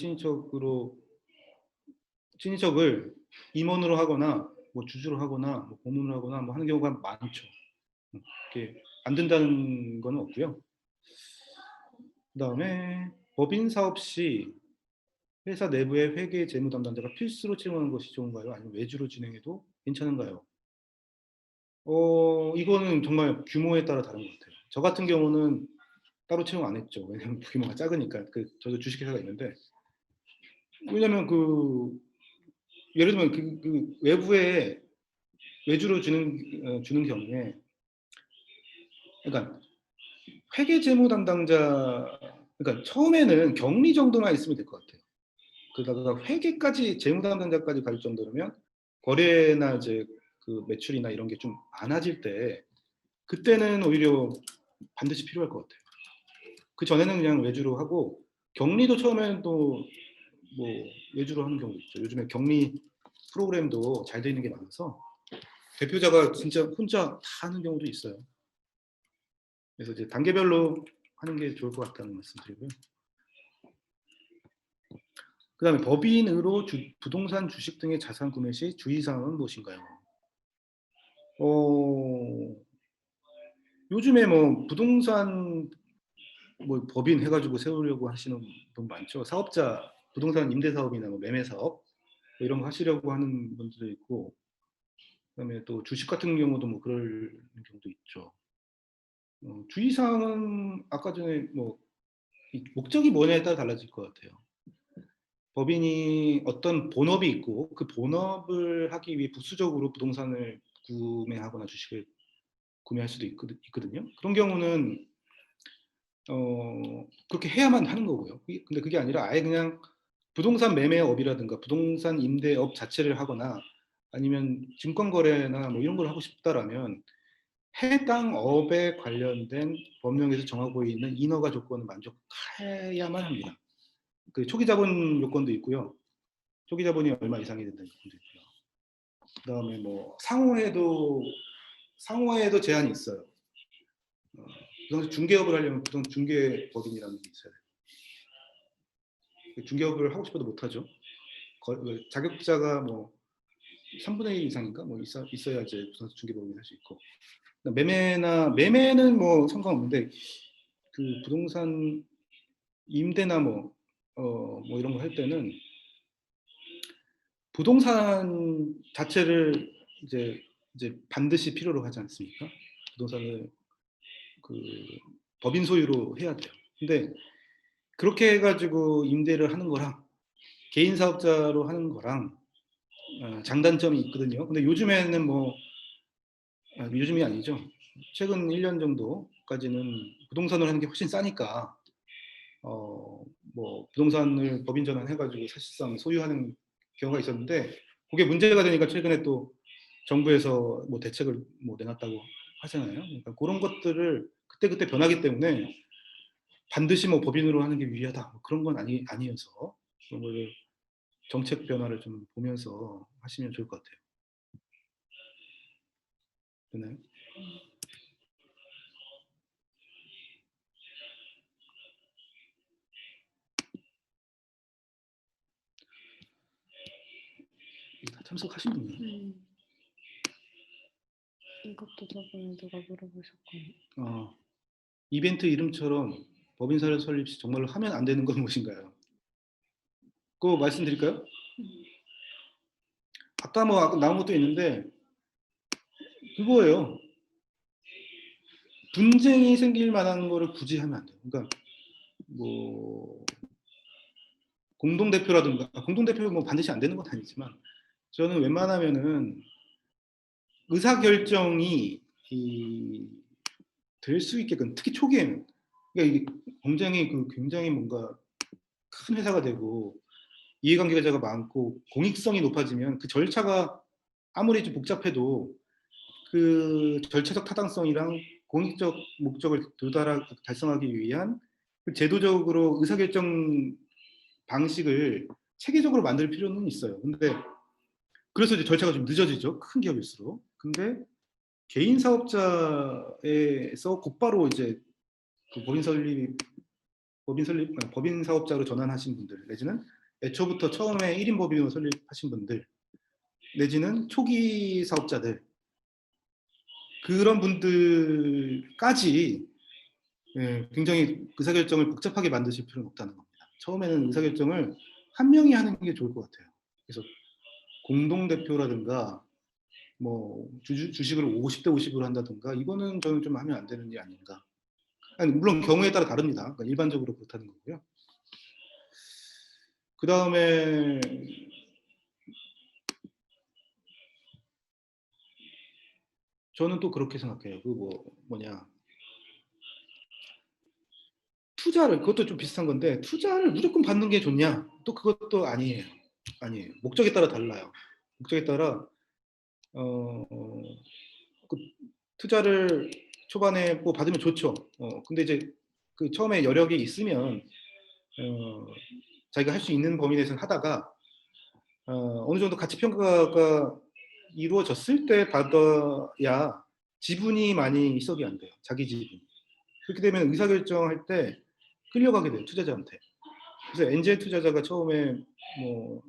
친인척을 임원으로 하거나 뭐 주주로 하거나 뭐 고문을 하거나 뭐 하는 경우가 많죠. 이렇게 안 된다는 건 없고요. 그다음에 법인 사업 시 회사 내부의 회계 재무 담당자가 필수로 채용하는 것이 좋은가요? 아니면 외주로 진행해도 괜찮은가요? 이거는 정말 규모에 따라 다른 것 같아요. 저 같은 경우는 따로 채용 안 했죠. 왜냐면 규모가 작으니까. 저도 주식회사가 있는데, 왜냐면 예를 들면 외부에 외주로 주는 경우에, 그러니까 회계 재무 담당자, 그러니까 처음에는 격리 정도만 있으면 될 것 같아요. 그러다가 회계까지 재무 담당자까지 갈 정도면 거래나 이제 그 매출이나 이런 게 좀 많아질 때 그때는 오히려 반드시 필요할 것 같아요. 그 전에는 그냥 외주로 하고 격리도 처음에는 또 뭐 외주로 하는 경우도 있죠. 요즘에 격리 프로그램도 잘 돼 있는 게 많아서 대표자가 진짜 혼자 다 하는 경우도 있어요. 그래서 이제 단계별로 하는 게 좋을 것 같다는 말씀드리고요. 그다음에 법인으로 부동산 주식 등의 자산 구매 시 주의사항은 무엇인가요? 요즘에 뭐 부동산 뭐 법인 해가지고 세우려고 하시는 분 많죠. 사업자 부동산 임대 사업이나 뭐 매매 사업 뭐 이런 거 하시려고 하는 분들도 있고, 그다음에 또 주식 같은 경우도 뭐 그럴 경우도 있죠. 주의사항은 아까 전에 뭐 목적이 뭐냐에 따라 달라질 것 같아요. 법인이 어떤 본업이 있고 그 본업을 하기 위해 부수적으로 부동산을 구매하거나 주식을 구매할 수도 있거든요. 그런 경우는 그렇게 해야만 하는 거고요. 근데 그게 아니라 아예 그냥 부동산 매매업이라든가 부동산 임대업 자체를 하거나 아니면 증권거래나 뭐 이런 걸 하고 싶다라면 해당 업에 관련된 법령에서 정하고 있는 인허가 조건을 만족해야만 합니다. 그 초기 자본 요건도 있고요. 초기 자본이 얼마 이상이 된다는 요건도 있고요. 그다음에 뭐 상호에도 제한이 있어요. 부동산 중개업을 하려면 부동산 중개법인이라는 게 있어요. 중개업을 하고 싶어도 못 하죠. 자격자가 뭐 3분의 1 이상인가 뭐 있어야 이제 부동산 중개법인을 할 수 있고, 매매는 뭐 상관없는데 그 부동산 임대나 뭐 이런 거 할 때는 부동산 자체를 이제 반드시 필요로 하지 않습니까? 부동산을 그 법인 소유로 해야 돼요. 근데 그렇게 해가지고 임대를 하는 거랑 개인 사업자로 하는 거랑 장단점이 있거든요. 근데 요즘에는 요즘이 아니죠. 최근 1년 정도까지는 부동산을 하는 게 훨씬 싸니까 뭐 부동산을 법인 전환해가지고 사실상 소유하는 경우가 있었는데 그게 문제가 되니까 최근에 또 정부에서 뭐 대책을 뭐 내놨다고 하잖아요. 그러니까 그런 것들을 그때 변하기 때문에 반드시 뭐 법인으로 하는 게 유리하다 뭐 그런 건 아니어서 그런 거를 정책 변화를 좀 보면서 하시면 좋을 것 같아요. 되나요? 다 참석하신 분이요. 이것도 저번에 누가 물어보셨거든요. 이벤트 이름처럼 법인사를 설립 시 정말로 하면 안 되는 건 무엇인가요? 그거 말씀드릴까요? 아까 뭐 나온 것도 있는데 그거예요. 분쟁이 생길 만한 거를 굳이 하면 안 돼요. 그러니까 뭐 공동대표 뭐 반드시 안 되는 건 아니지만 저는 웬만하면은 의사결정이 될 수 있게끔 특히 초기에는 그러니까 이게 굉장히 뭔가 큰 회사가 되고 이해관계자가 많고 공익성이 높아지면 그 절차가 아무리 좀 복잡해도 그 절차적 타당성이랑 공익적 목적을 달성하기 위한 그 제도적으로 의사결정 방식을 체계적으로 만들 필요는 있어요. 근데 그래서 이제 절차가 좀 늦어지죠. 큰 기업일수록. 근데 개인 사업자에서 곧바로 이제 그 법인 사업자로 전환하신 분들, 내지는 애초부터 처음에 1인 법인으로 설립하신 분들, 내지는 초기 사업자들, 그런 분들까지 굉장히 의사결정을 복잡하게 만드실 필요는 없다는 겁니다. 처음에는 의사결정을 한 명이 하는 게 좋을 것 같아요. 그래서 공동대표라든가 뭐 주식을 50대 50으로 한다든가, 이거는 저는 좀 하면 안 되는 게 아닌가. 아니, 물론 경우에 따라 다릅니다. 그러니까 일반적으로 그렇다는 거고요. 그 다음에 저는 또 그렇게 생각해요. 그 뭐냐, 투자를, 그것도 좀 비슷한 건데, 투자를 무조건 받는 게 좋냐? 또 그것도 아니에요. 아니에요. 목적에 따라 달라요. 목적에 따라 그 투자를 초반에 뭐 받으면 좋죠. 근데 이제 그 처음에 여력이 있으면 자기가 할 수 있는 범위 내에서 하다가 어느 정도 가치 평가가 이루어졌을 때 받아야 지분이 많이 희석이 안 돼요. 자기 지분. 그렇게 되면 의사결정할 때 끌려가게 돼요. 투자자한테. 그래서 엔젤 투자자가 처음에 뭐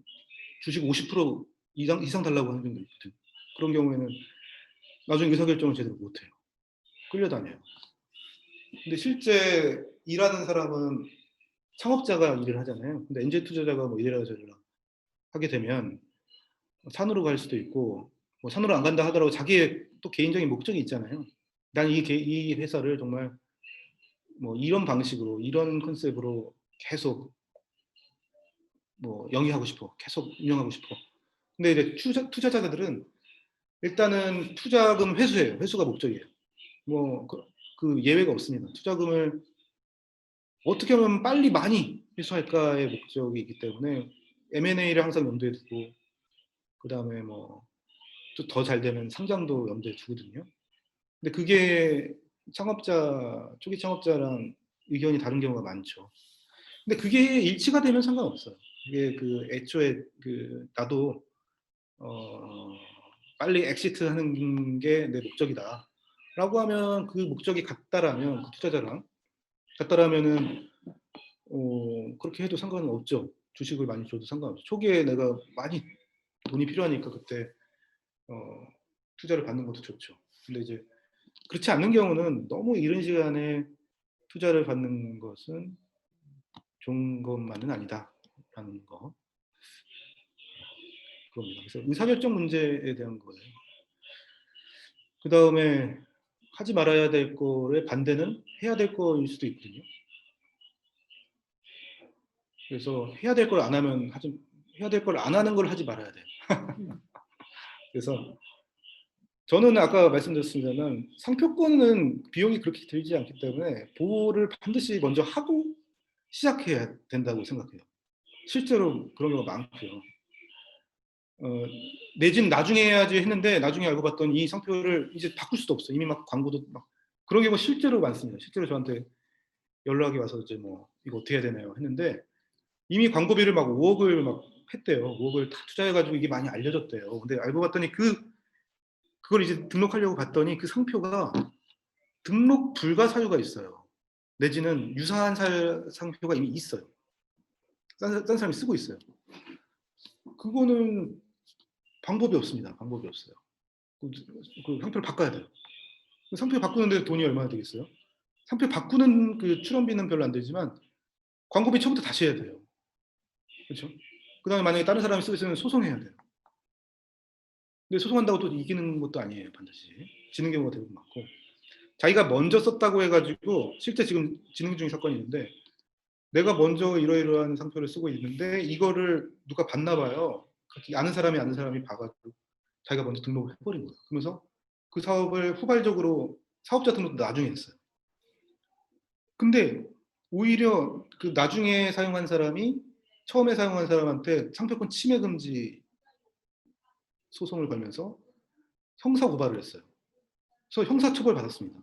주식 50% 이상 달라고 하는 경우도 있거든. 그런 경우에는 나중에 의사결정을 제대로 못해요. 끌려다녀요. 근데 실제 일하는 사람은 창업자가 일을 하잖아요. 근데 엔젤 투자자가 뭐 이래라 저래라 하게 되면 산으로 갈 수도 있고, 뭐 산으로 안 간다 하더라도 자기의 또 개인적인 목적이 있잖아요. 난 이 회사를 정말 뭐 이런 방식으로, 이런 컨셉으로 계속 뭐 영위하고 싶어. 계속 운영하고 싶어. 근데 이제 투자자들은 일단은 투자금 회수예요. 회수가 목적이에요. 뭐 그 예외가 없습니다. 투자금을 어떻게 하면 빨리 많이 회수할까의 목적이 있기 때문에 M&A를 항상 염두에 두고, 그 다음에 뭐 또 더 잘 되면 상장도 염두에 두거든요. 근데 그게 초기 창업자랑 의견이 다른 경우가 많죠. 근데 그게 일치가 되면 상관없어요. 그게 그 애초에 나도 빨리 엑시트하는 게 내 목적이다라고 하면, 그 목적이 같다라면, 그 투자자랑 같다라면은 그렇게 해도 상관은 없죠. 주식을 많이 줘도 상관없죠. 초기에 내가 많이 돈이 필요하니까 그때 투자를 받는 것도 좋죠. 근데 이제 그렇지 않는 경우는 너무 이른 시간에 투자를 받는 것은 좋은 것만은 아니다라는 거. 그겁니다. 그래서 의사결정 문제에 대한 거예요. 그 다음에 하지 말아야 될 거에 반대는 해야 될 거일 수도 있거든요. 그래서 해야 될 걸 안 하면 해야 될 걸 안 하는 걸 하지 말아야 돼요. 그래서 저는 아까 말씀드렸습니다만, 상표권은 비용이 그렇게 들지 않기 때문에 보호를 반드시 먼저 하고 시작해야 된다고 생각해요. 실제로 그런 경우가 많고요. 내지는 나중에 해야지 했는데 나중에 알고 봤더니 이 상표를 이제 바꿀 수도 없어. 이미 막 광고도 막 그런 경우가 실제로 많습니다. 실제로 저한테 연락이 와서 이제 뭐 이거 어떻게 해야 되나요 했는데, 이미 광고비를 막 5억을 막 했대요. 5억을 다 투자해가지고 이게 많이 알려졌대요. 근데 알고 봤더니 그걸 이제 등록하려고 봤더니 그 상표가 등록 불가 사유가 있어요. 내지는 유사한 상표가 이미 있어요. 딴 사람이 쓰고 있어요. 그거는 방법이 없습니다. 방법이 없어요. 그 상표를 바꿔야 돼요. 상표 바꾸는데 돈이 얼마나 되겠어요? 상표 바꾸는 그 출원비는 별로 안 되지만 광고비 처음부터 다시 해야 돼요. 그렇죠? 그 다음에 만약에 다른 사람이 쓰고 있으면 소송해야 돼요. 근데 소송한다고 또 이기는 것도 아니에요. 반드시 지는 경우가 대부분 많고, 자기가 먼저 썼다고 해가지고, 실제 지금 진행 중인 사건이 있는데, 내가 먼저 이러이러한 상표를 쓰고 있는데 이거를 누가 봤나 봐요. 아는 사람이 봐가지고 자기가 먼저 등록을 해버린 거예요. 그러면서 그 사업을 후발적으로 사업자 등록도 나중에 했어요. 근데 오히려 그 나중에 사용한 사람이 처음에 사용한 사람한테 상표권 침해 금지 소송을 걸면서 형사 고발을 했어요. 그래서 형사처벌 받았습니다.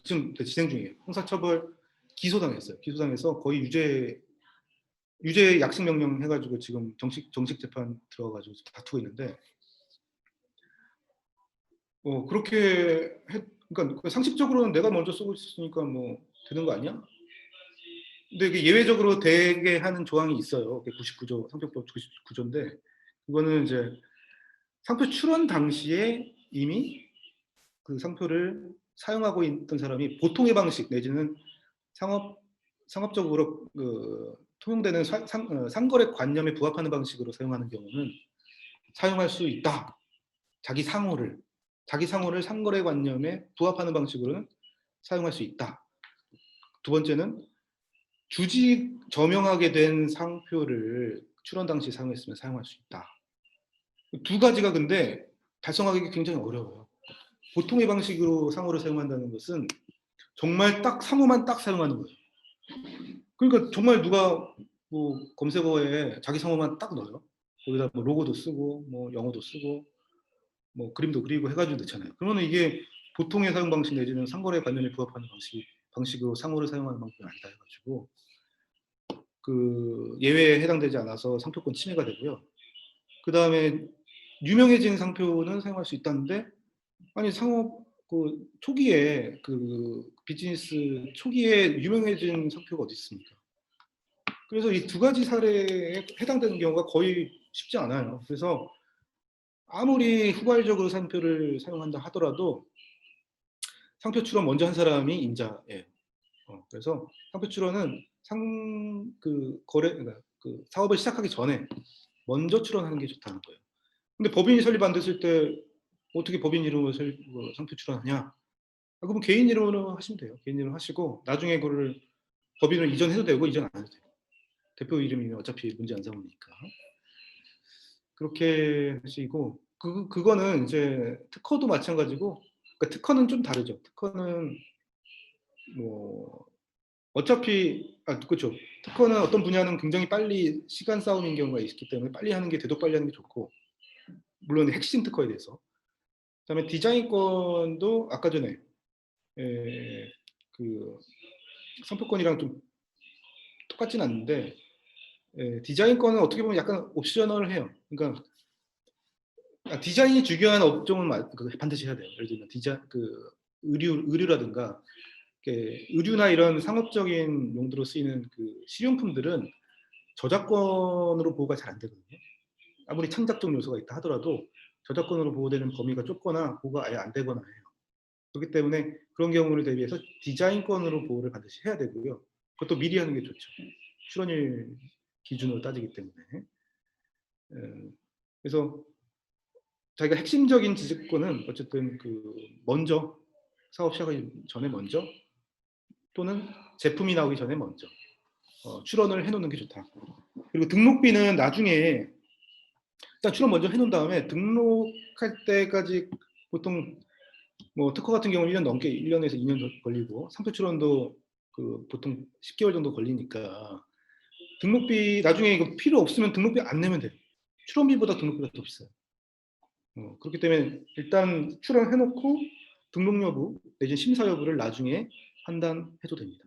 지금 진행 중이에요. 형사처벌 기소당했어요. 기소당해서 거의 유죄 약식 명령 해가지고 지금 정식 재판 들어가지고 다투고 있는데, 그렇게 그러니까 상식적으로는 내가 먼저 쓰고 있으니까 뭐 되는 거 아니야? 근데 이게 예외적으로 되게 하는 조항이 있어요. 99조 상표법 99조인데 그거는 이제 상표 출원 당시에 이미 그 상표를 사용하고 있던 사람이 보통의 방식 내지는 상업적으로 통용되는 상거래 관념에 부합하는 방식으로 사용하는 경우는 사용할 수 있다. 자기 상호를 상거래 관념에 부합하는 방식으로는 사용할 수 있다. 두 번째는 주직 저명하게 된 상표를 출원 당시 사용했으면 사용할 수 있다. 두 가지가 근데 달성하기 굉장히 어려워요. 보통의 방식으로 상호를 사용한다는 것은 정말 딱 상호만 딱 사용하는 거예요. 그러니까 정말 누가 뭐 검색어에 자기 상호만 딱 넣어요. 거기다 뭐 로고도 쓰고 뭐 영어도 쓰고 뭐 그림도 그리고 해가지고 넣잖아요. 그러면 이게 보통의 사용 방식 내지는 상거래 관념에 부합하는 방식으로 상호를 사용하는 방법이 아니다 해가지고 그 예외에 해당되지 않아서 상표권 침해가 되고요. 그 다음에 유명해진 상표는 사용할 수 있다는데 아니 상업 그 초기에 그 비즈니스 초기에 유명해진 상표가 어디 있습니까? 그래서 이 두 가지 사례에 해당되는 경우가 거의 쉽지 않아요. 그래서 아무리 후발적으로 상표를 사용한다 하더라도 상표 출원 먼저 한 사람이 임자예요. 그래서 상표 출원은 그러니까 그 사업을 시작하기 전에 먼저 출원하는 게 좋다는 거예요. 근데 법인이 설립 안 됐을 때 어떻게 법인 이름으로 상표 출원하냐? 그러면 개인 이름으로 하시면 돼요. 개인 이름 하시고 나중에 그거를 법인을 이전해도 되고 이전 안 해도 돼요. 대표 이름이면 어차피 문제 안 삼으니까. 그렇게 하시고 그거는 이제 특허도 마찬가지고 그러니까 특허는 좀 다르죠. 특허는 뭐 어차피 그렇죠. 특허는 어떤 분야는 굉장히 빨리 시간 싸움인 경우가 있기 때문에 빨리 하는 게 되도 빨리 하는 게 좋고 물론 핵심 특허에 대해서 그다음에 디자인권도 아까 전에 그 상표권이랑 좀 똑같진 않는데 디자인권은 어떻게 보면 약간 옵셔널해요. 그러니까 디자인이 중요한 업종은 반드시 해야 돼요. 예를 들면 의류라든가 의류나 이런 상업적인 용도로 쓰이는 그 실용품들은 저작권으로 보호가 잘 안 되거든요. 아무리 창작적 요소가 있다 하더라도 저작권으로 보호되는 범위가 좁거나 보호가 아예 안 되거나 해요. 그렇기 때문에 그런 경우를 대비해서 디자인권으로 보호를 반드시 해야 되고요. 그것도 미리 하는 게 좋죠. 출원일 기준으로 따지기 때문에. 그래서 자기가 핵심적인 지식권은 어쨌든 먼저 사업 시작하기 전에 먼저 또는 제품이 나오기 전에 먼저 출원을 해놓는 게 좋다. 그리고 등록비는 나중에 일단 출원 먼저 해놓은 다음에 등록할 때까지 보통 뭐 특허 같은 경우는 1년 넘게 1년에서 2년 걸리고 상표 출원도 보통 10개월 정도 걸리니까 등록비 나중에 이거 필요 없으면 등록비 안 내면 돼요. 출원비보다 등록비가 더 비싸요. 그렇기 때문에 일단 출원해놓고 등록 여부 내지 심사 여부를 나중에 판단해도 됩니다.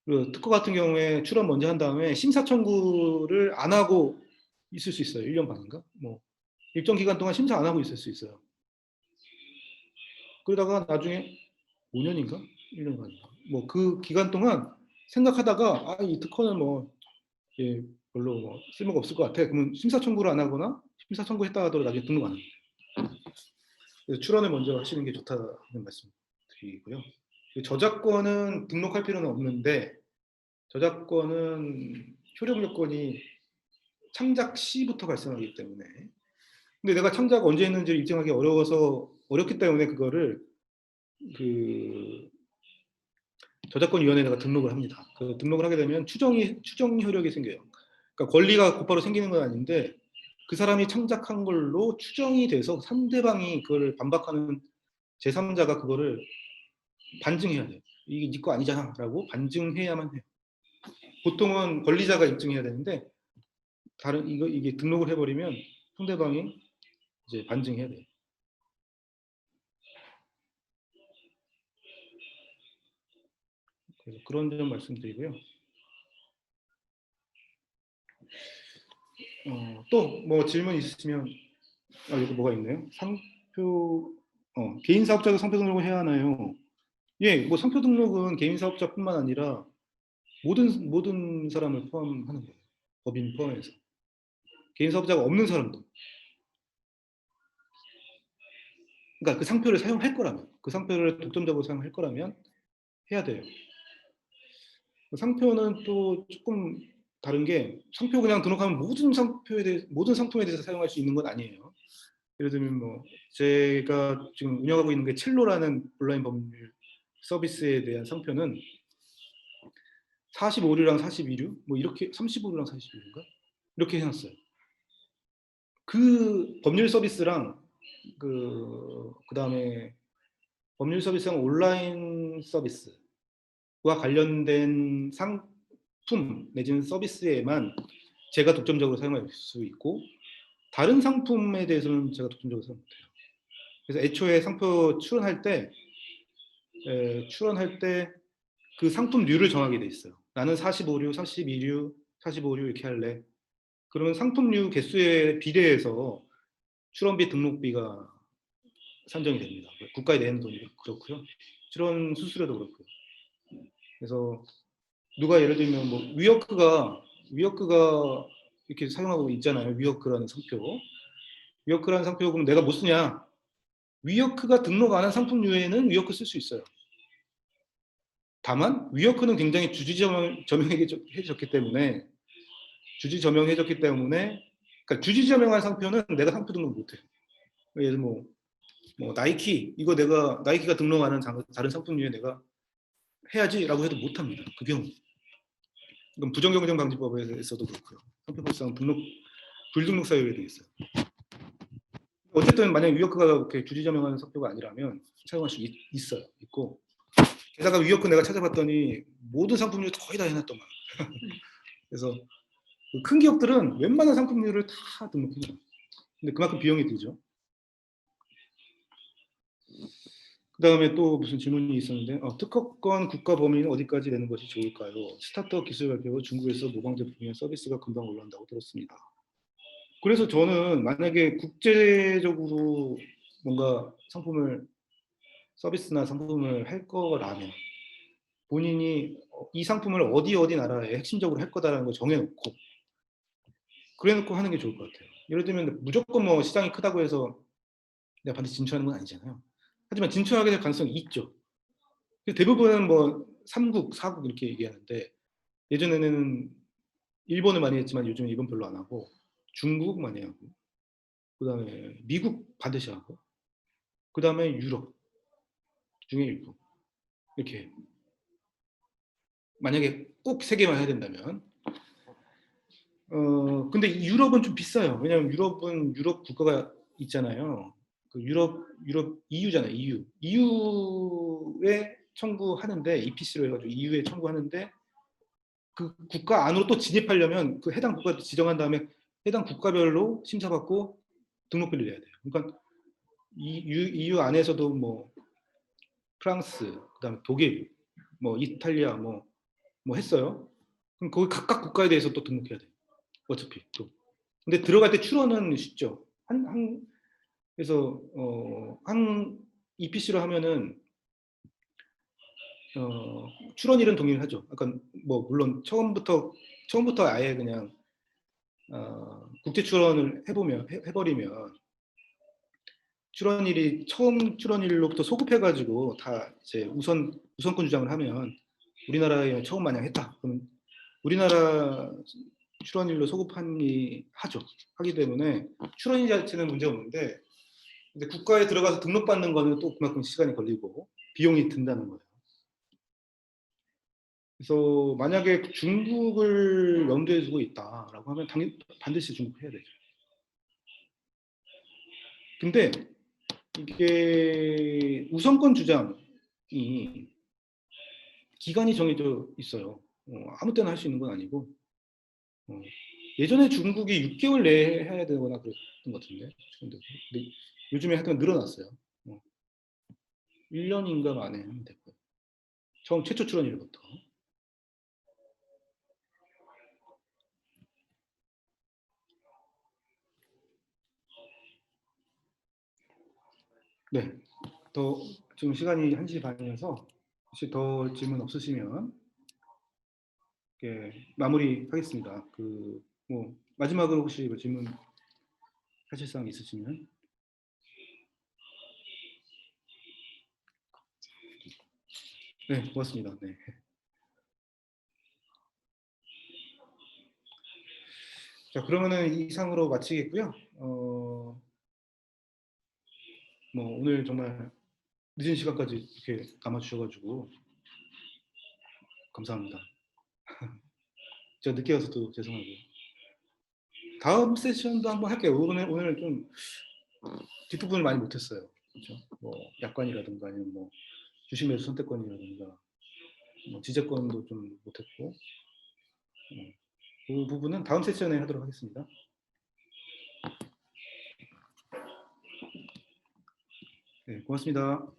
그 특허 같은 경우에 출원 먼저 한 다음에 심사 청구를 안 하고 있을 수 있어요. 1년 반인가? 뭐 일정 기간 동안 심사 안 하고 있을 수 있어요. 그러다가 나중에 5년인가? 1년 반인가? 뭐 그 기간 동안 생각하다가 이 특허는 뭐 별로 뭐 쓸모가 없을 것 같아. 그러면 심사 청구를 안 하거나 심사 청구했다 하더라도 나중에 등록 안 합니다. 그래서 출원을 먼저 하시는 게 좋다는 말씀 드리고요. 저작권은 등록할 필요는 없는데 저작권은 효력 요건이 창작 시부터 발생하기 때문에 근데 내가 창작 언제 했는지를 입증하기 어렵기 때문에 그거를 저작권위원회에다가 등록을 합니다. 등록을 하게 되면 추정 효력이 생겨요. 그러니까 권리가 곧바로 생기는 건 아닌데 그 사람이 창작한 걸로 추정이 돼서 상대방이 그걸 반박하는 제3자가 그거를 반증해야 돼요. 이게 네 거 아니잖아 라고 반증해야만 해요. 보통은 권리자가 입증해야 되는데 이게 등록을 해버리면 상대방이 이제 반증해야 돼요. 그래서 그런 점 말씀드리고요. 또 뭐 질문 있으시면 여기 뭐가 있네요. 상표 개인 사업자가 상표 등록을 해야 하나요? 예, 뭐 상표 등록은 개인 사업자뿐만 아니라 모든 사람을 포함하는 거예요. 법인 포함해서. 개인 사업자가 없는 사람도. 그러니까 그 상표를 사용할 거라면, 그 상표를 독점적으로 사용할 거라면 해야 돼요. 상표는 또 조금 다른 게, 상표 그냥 등록하면 모든 상품에 대해서 사용할 수 있는 건 아니에요. 예를 들면 뭐 제가 지금 운영하고 있는 게 첼로라는 온라인 법률 서비스에 대한 상표는 45류랑 42류 뭐 이렇게 35류랑 42류인가 이렇게 해놨어요. 그 법률 서비스랑 그다음에 법률 서비스랑 온라인 서비스와 관련된 상품 내지는 서비스에만 제가 독점적으로 사용할 수 있고, 다른 상품에 대해서는 제가 독점적으로 사용 못해요. 그래서 애초에 상표 출원할 때 그 상품류를 정하게 돼 있어요. 나는 45류, 42류, 45류 이렇게 할래. 그러면 상품류 개수에 비례해서 출원비 등록비가 산정이 됩니다. 국가에 내는 돈이 그렇고요. 출원 수수료도 그렇고요. 그래서 누가 예를 들면 뭐 위워크가 이렇게 사용하고 있잖아요. 위워크라는 상표. 위워크라는 상표 그럼 내가 못 쓰냐? 위워크가 등록 안 한 상품류에는 위워크 쓸 수 있어요. 다만 위워크는 굉장히 주지저명해졌기 때문에 그러니까 주지저명한 상표는 내가 상표 등록 못해요. 예를 들면 뭐 나이키 이거 내가 나이키가 등록하는 다른 상품류에 내가 해야지라고 해도 못합니다. 그 경우. 이건 부정경쟁방지법에서도 그렇고요. 상표법상 불등록 사유에 되어 있어요. 어쨌든 만약 위워크가 그렇게 주지저명하는 상표가 아니라면 사용할 수 있고, 게다가 위워크 내가 찾아봤더니 모든 상품류 거의 다 해놨더만. 그래서 큰 기업들은 웬만한 상품류를 다 등록해요. 근데 그만큼 비용이 들죠. 그 다음에 또 무슨 질문이 있었는데, 특허권 국가 범위는 어디까지 내는 것이 좋을까요? 스타트업 기술 발표 후 중국에서 모방 제품이나 서비스가 금방 올라온다고 들었습니다. 그래서 저는 만약에 국제적으로 뭔가 서비스나 상품을 할 거라면 본인이 이 상품을 어디 나라에 핵심적으로 할 거다라는 걸 정해놓고 그래놓고 하는 게 좋을 것 같아요. 예를 들면 무조건 뭐 시장이 크다고 해서 내가 반드시 진출하는 건 아니잖아요. 하지만 진출하게 될 가능성이 있죠. 대부분은 뭐 3국, 4국 이렇게 얘기하는데, 예전에는 일본을 많이 했지만 요즘은 일본 별로 안 하고 중국 많이 하고, 그 다음에 미국 반드시 하고, 그 다음에 유럽 중에 일부 이렇게. 만약에 꼭 3개만 해야 된다면 근데 유럽은 좀 비싸요. 왜냐하면 유럽은 유럽 국가가 있잖아요. 그 유럽 EU잖아요. EU에 청구하는데 EPC로 해가지고 EU에 청구하는데 그 국가 안으로 또 진입하려면 그 해당 국가 지정한 다음에 해당 국가별로 심사받고 등록비를 내야 돼요. 그러니까 EU 안에서도 뭐 프랑스, 그다음에 독일, 뭐 이탈리아 뭐 했어요. 그럼 거기 각각 국가에 대해서 또 등록해야 돼요. 어차피 또. 근데 들어갈 때 출원은 쉽죠. 그래서 한 EPC로 하면은 출원일은 동일하죠. 약간 뭐 물론 처음부터 아예 그냥 국제 출원을 해버리면 출원일이 처음 출원일로부터 소급해가지고 다 이제 우선권 주장을 하면 우리나라에 처음 마냥 했다. 그럼 우리나라 출원일로 하기 때문에 출원일 자체는 문제 없는데, 근데 국가에 들어가서 등록받는 거는 또 그만큼 시간이 걸리고 비용이 든다는 거예요. 그래서 만약에 중국을 염두에 두고 있다라고 하면 반드시 중국 해야 되죠. 근데 이게 우선권 주장이 기간이 정해져 있어요. 아무 때나 할 수 있는 건 아니고, 예전에 중국이 6개월 내에 해야 되거나 그랬던 것 같은데, 근데 요즘에 하여튼 늘어났어요. 1년인가 만에 하면 되고요. 최초 출원일부터. 네. 더 지금 시간이 1시 반이어서 혹시 더 질문 없으시면 마무리하겠습니다. 뭐 마지막으로 혹시 질문 하실 사항 있으시면. 네, 고맙습니다. 네. 자, 그러면은 이상으로 마치겠고요. 뭐 오늘 정말 늦은 시간까지 이렇게 남아주셔가지고 감사합니다. 제가 늦게 와서 또 죄송하고요. 다음 세션도 한번 할게요. 오늘 좀 뒷부분을 많이 못했어요. 그렇죠? 뭐 약관이라든가 아니면 뭐 주식매수 선택권이라든가 뭐 지재권도 좀 못했고 그 부분은 다음 세션에 하도록 하겠습니다. 네, 고맙습니다.